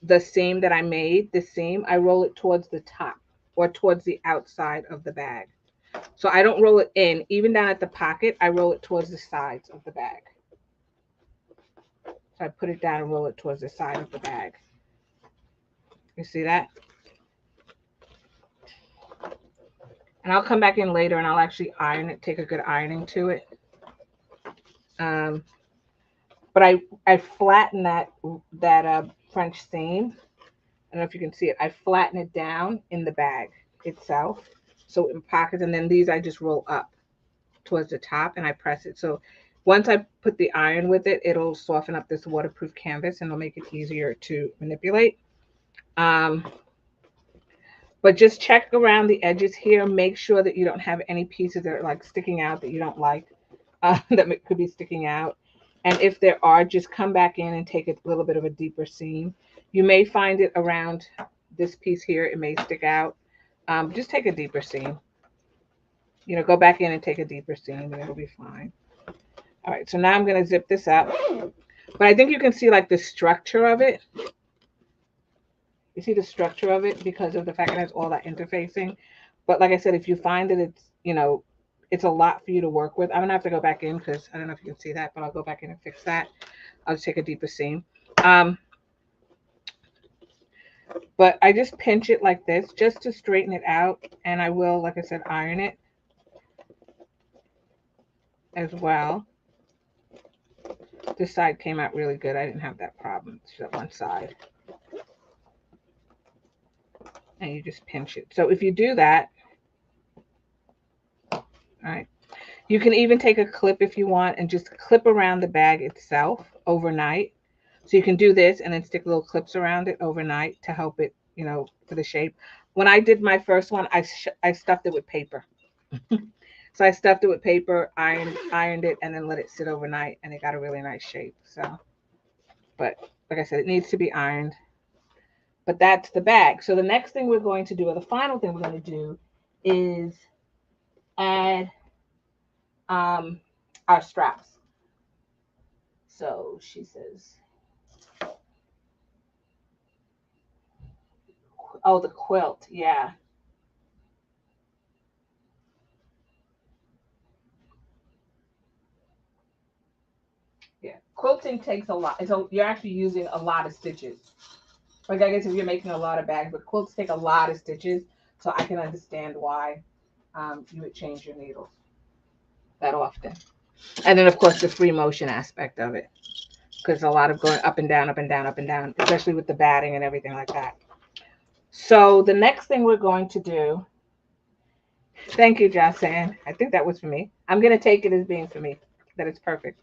the seam that I made, I roll it towards the top or towards the outside of the bag. So I don't roll it in, even down at the pocket, I roll it towards the sides of the bag. So I put it down and roll it towards the side of the bag. You see that? And I'll come back in later and I'll actually iron it, take a good ironing to it. But I flatten that French seam. I don't know if you can see it. I flatten it down in the bag itself. So in pockets, and then these I just roll up towards the top and I press it. So once I put the iron with it, it'll soften up this waterproof canvas and it'll make it easier to manipulate. But just check around the edges here. Make sure that you don't have any pieces that are like sticking out that you don't like, that could be sticking out. And if there are, just come back in and take a little bit of a deeper seam. You may find it around this piece here. It may stick out. Just take a deeper seam. Go back in and take a deeper seam and it'll be fine. All right, so now I'm going to zip this up. But I think you can see like the structure of it. You see the structure of it because of the fact it has all that interfacing. But like I said, if you find that it's a lot for you to work with, I'm going to have to go back in because I don't know if you can see that, but I'll go back in and fix that. I'll just take a deeper seam. But I just pinch it like this just to straighten it out. And I will, like I said, iron it as well. This side came out really good. I didn't have that problem. It's just one side. And you just pinch it. So if you do that, all right, you can even take a clip if you want and just clip around the bag itself overnight. So you can do this and then stick little clips around it overnight to help it, for the shape. When I did my first one, I stuffed it with paper. So I stuffed it with paper, ironed it, and then let it sit overnight, and it got a really nice shape. So, but like I said, it needs to be ironed. But that's the bag. So the next thing we're going to do, or the final thing we're going to do, is add our straps. So she says, oh, the quilt, yeah. Yeah, quilting takes a lot. So you're actually using a lot of stitches. Like I guess if you're making a lot of bags, but quilts take a lot of stitches. So I can understand why you would change your needles that often. And then of course the free motion aspect of it, because a lot of going up and down, up and down, up and down, especially with the batting and everything like that. So the next thing we're going to do, thank you, Jocelyn. I think that was for me. I'm going to take it as being for me, that it's perfect.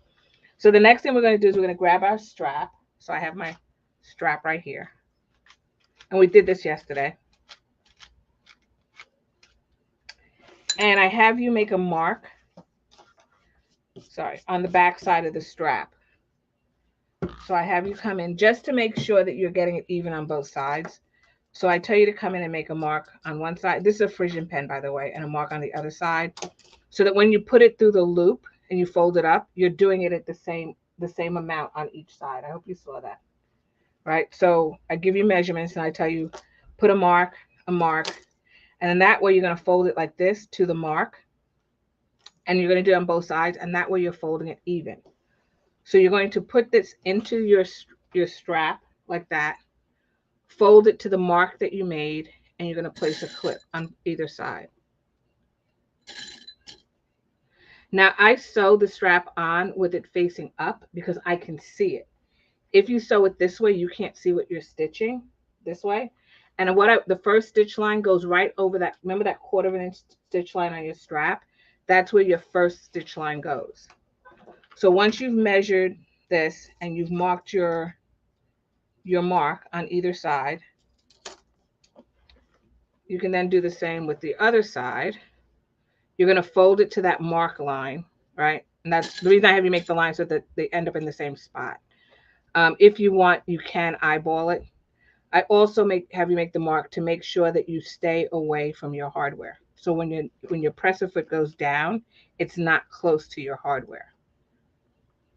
So the next thing we're going to do is we're going to grab our strap. So I have my strap right here. And we did this yesterday. And I have you make a mark, on the back side of the strap. So I have you come in just to make sure that you're getting it even on both sides. So I tell you to come in and make a mark on one side. This is a Frisian pen, by the way, and a mark on the other side. So that when you put it through the loop and you fold it up, you're doing it at the same amount on each side. I hope you saw that. Right? So I give you measurements and I tell you, put a mark, and then that way you're going to fold it like this to the mark. And you're going to do it on both sides, and that way you're folding it even. So you're going to put this into your strap like that, fold it to the mark that you made, and you're going to place a clip on either side. Now I sew the strap on with it facing up because I can see it. If you sew it this way, you can't see what you're stitching this way. And the first stitch line goes right over that. Remember that 1/4 inch stitch line on your strap? That's where your first stitch line goes. So once you've measured this and you've marked your mark on either side, you can then do the same with the other side. You're going to fold it to that mark line, right? And that's the reason I have you make the line so that they end up in the same spot. If you want, you can eyeball it. I also have you make the mark to make sure that you stay away from your hardware. So when your presser foot goes down, it's not close to your hardware.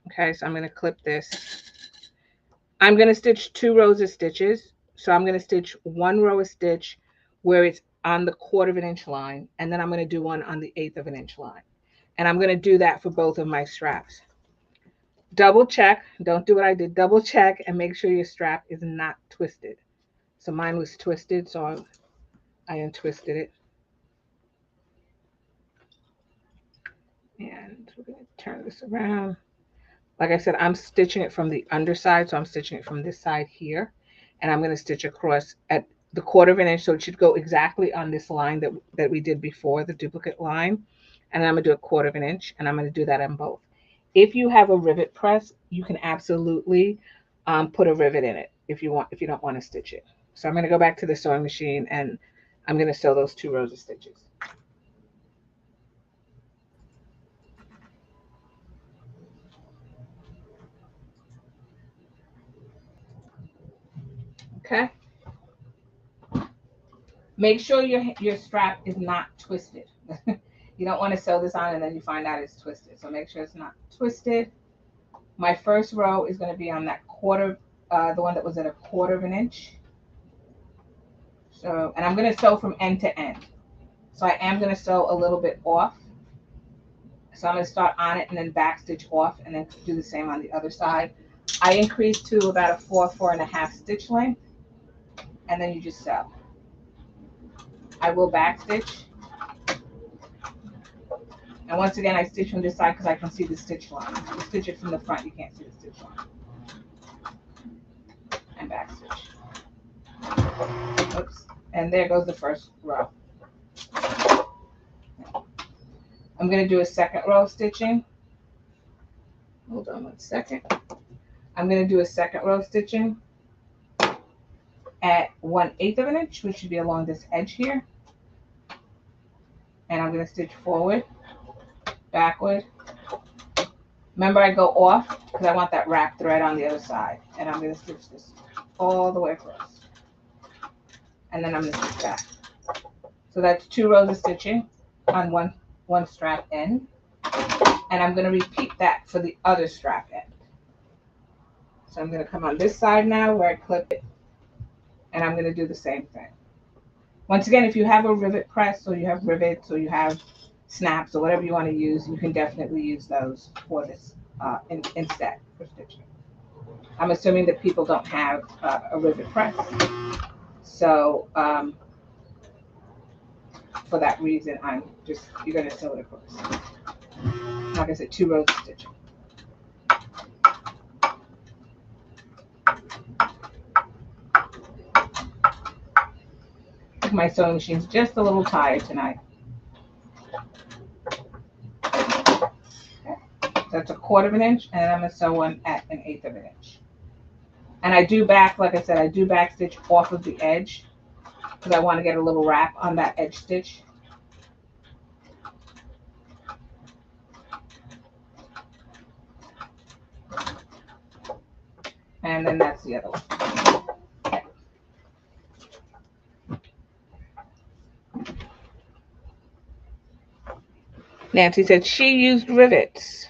Okay, so I'm going to clip this. I'm going to stitch 2 rows of stitches. So I'm going to stitch 1 row of stitch where it's on the 1/4 inch line, and then I'm going to do one on the 1/8 inch line. And I'm going to do that for both of my straps. Double check, don't do what I did, double check and make sure your strap is not twisted. So mine was twisted, so I untwisted it. And we're going to turn this around. Like I said, I'm stitching it from the underside, so I'm stitching it from this side here. And I'm going to stitch across at the 1/4 inch, so it should go exactly on this line that we did before, the duplicate line. And then I'm going to do a 1/4 inch, and I'm going to do that on both. If you have a rivet press, you can absolutely put a rivet in it if you don't want to stitch it. So I'm going to go back to the sewing machine, and I'm going to sew those 2 rows of stitches. Okay. Make sure your strap is not twisted. You don't want to sew this on and then you find out it's twisted. So make sure it's not twisted. My first row is going to be on that the one that was at a 1/4 inch. So, and I'm going to sew from end to end. So I am going to sew a little bit off. So I'm going to start on it and then back stitch off and then do the same on the other side. I increase to about a 4.5 stitch length, and then you just sew. I will back stitch. And once again, I stitch from this side because I can see the stitch line. If you stitch it from the front, you can't see the stitch line. And back stitch. Oops. And there goes the first row. I'm going to do a second row of stitching. Hold on 1 second. I'm going to do a second row of stitching at 1/8 inch, which should be along this edge here. And I'm going to stitch forward, backward. Remember, I go off because I want that wrap thread on the other side. And I'm going to stitch this all the way across. And then I'm going to stitch back. So that's 2 rows of stitching on one strap end. And I'm going to repeat that for the other strap end. So I'm going to come on this side now where I clip it. And I'm going to do the same thing. Once again, if you have a rivet press or you have rivets or you have snaps or whatever you want to use, you can definitely use those for this instead for stitching. I'm assuming that people don't have a rivet press. So for that reason, you're going to sew it across. Like I said, 2 rows of stitching. My sewing machine's just a little tired tonight. Okay. So that's a 1/4 inch, and I'm going to sew one at an 1/8 inch. And I do back, like I said, I do back stitch off of the edge because I want to get a little wrap on that edge stitch. And then that's the other one. Okay. Nancy said she used rivets.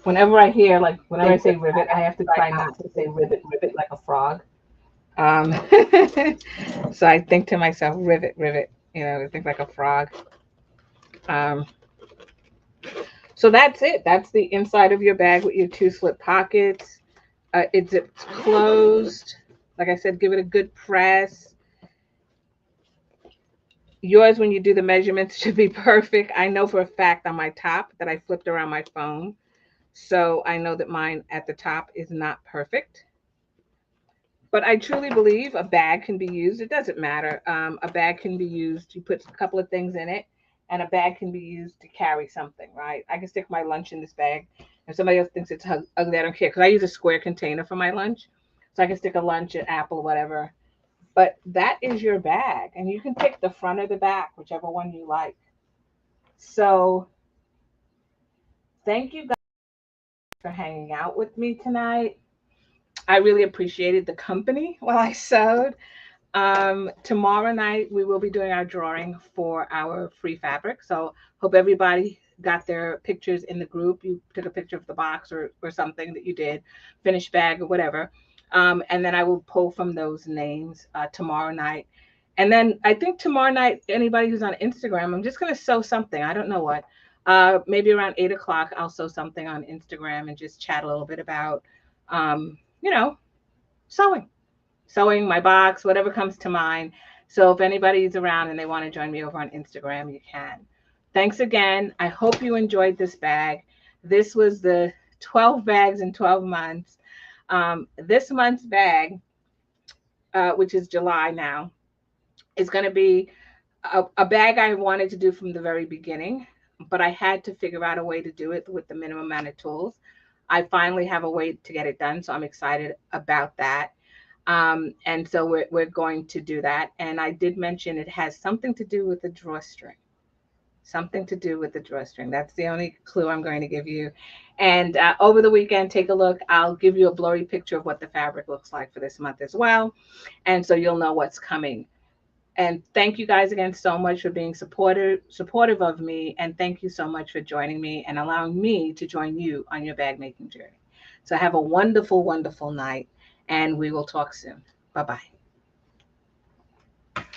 Whenever I say rivet, I have to try not to say rivet like a frog. So I think to myself, rivet, I think like a frog. So that's it. That's the inside of your bag with your 2 slip pockets. It zips closed. Like I said, give it a good press. Yours, when you do the measurements, should be perfect. I know for a fact on my top that I flipped around my phone. So I know that mine at the top is not perfect. But I truly believe a bag can be used. It doesn't matter. A bag can be used. You put a couple of things in it, and a bag can be used to carry something, right? I can stick my lunch in this bag. If somebody else thinks it's ugly, I don't care because I use a square container for my lunch. So I can stick a lunch, an apple, whatever. But that is your bag, and you can pick the front or the back, whichever one you like. So thank you guys for hanging out with me tonight. I really appreciated the company while I sewed. Tomorrow night we will be doing our drawing for our free fabric. So hope everybody got their pictures in the group. You took a picture of the box or something that you did, finished bag or whatever. And then I will pull from those names tomorrow night. And then I think tomorrow night, anybody who's on Instagram, I'm just gonna sew something. I don't know what. Maybe around 8 o'clock, I'll sew something on Instagram and just chat a little bit about, you know, sewing my box, whatever comes to mind. So if anybody's around and they want to join me over on Instagram, you can. Thanks again. I hope you enjoyed this bag. This was the 12 bags in 12 months. This month's bag, which is July now, is going to be a bag I wanted to do from the very beginning, but I had to figure out a way to do it with the minimum amount of tools. I finally have a way to get it done, so I'm excited about that. And so we're going to do that. And I did mention it has something to do with the drawstring. Something to do with the drawstring. That's the only clue I'm going to give you. And over the weekend, take a look. I'll give you a blurry picture of what the fabric looks like for this month as well. And so you'll know what's coming. And thank you guys again so much for being supportive of me. And thank you so much for joining me and allowing me to join you on your bag making journey. So have a wonderful, wonderful night. And we will talk soon. Bye bye.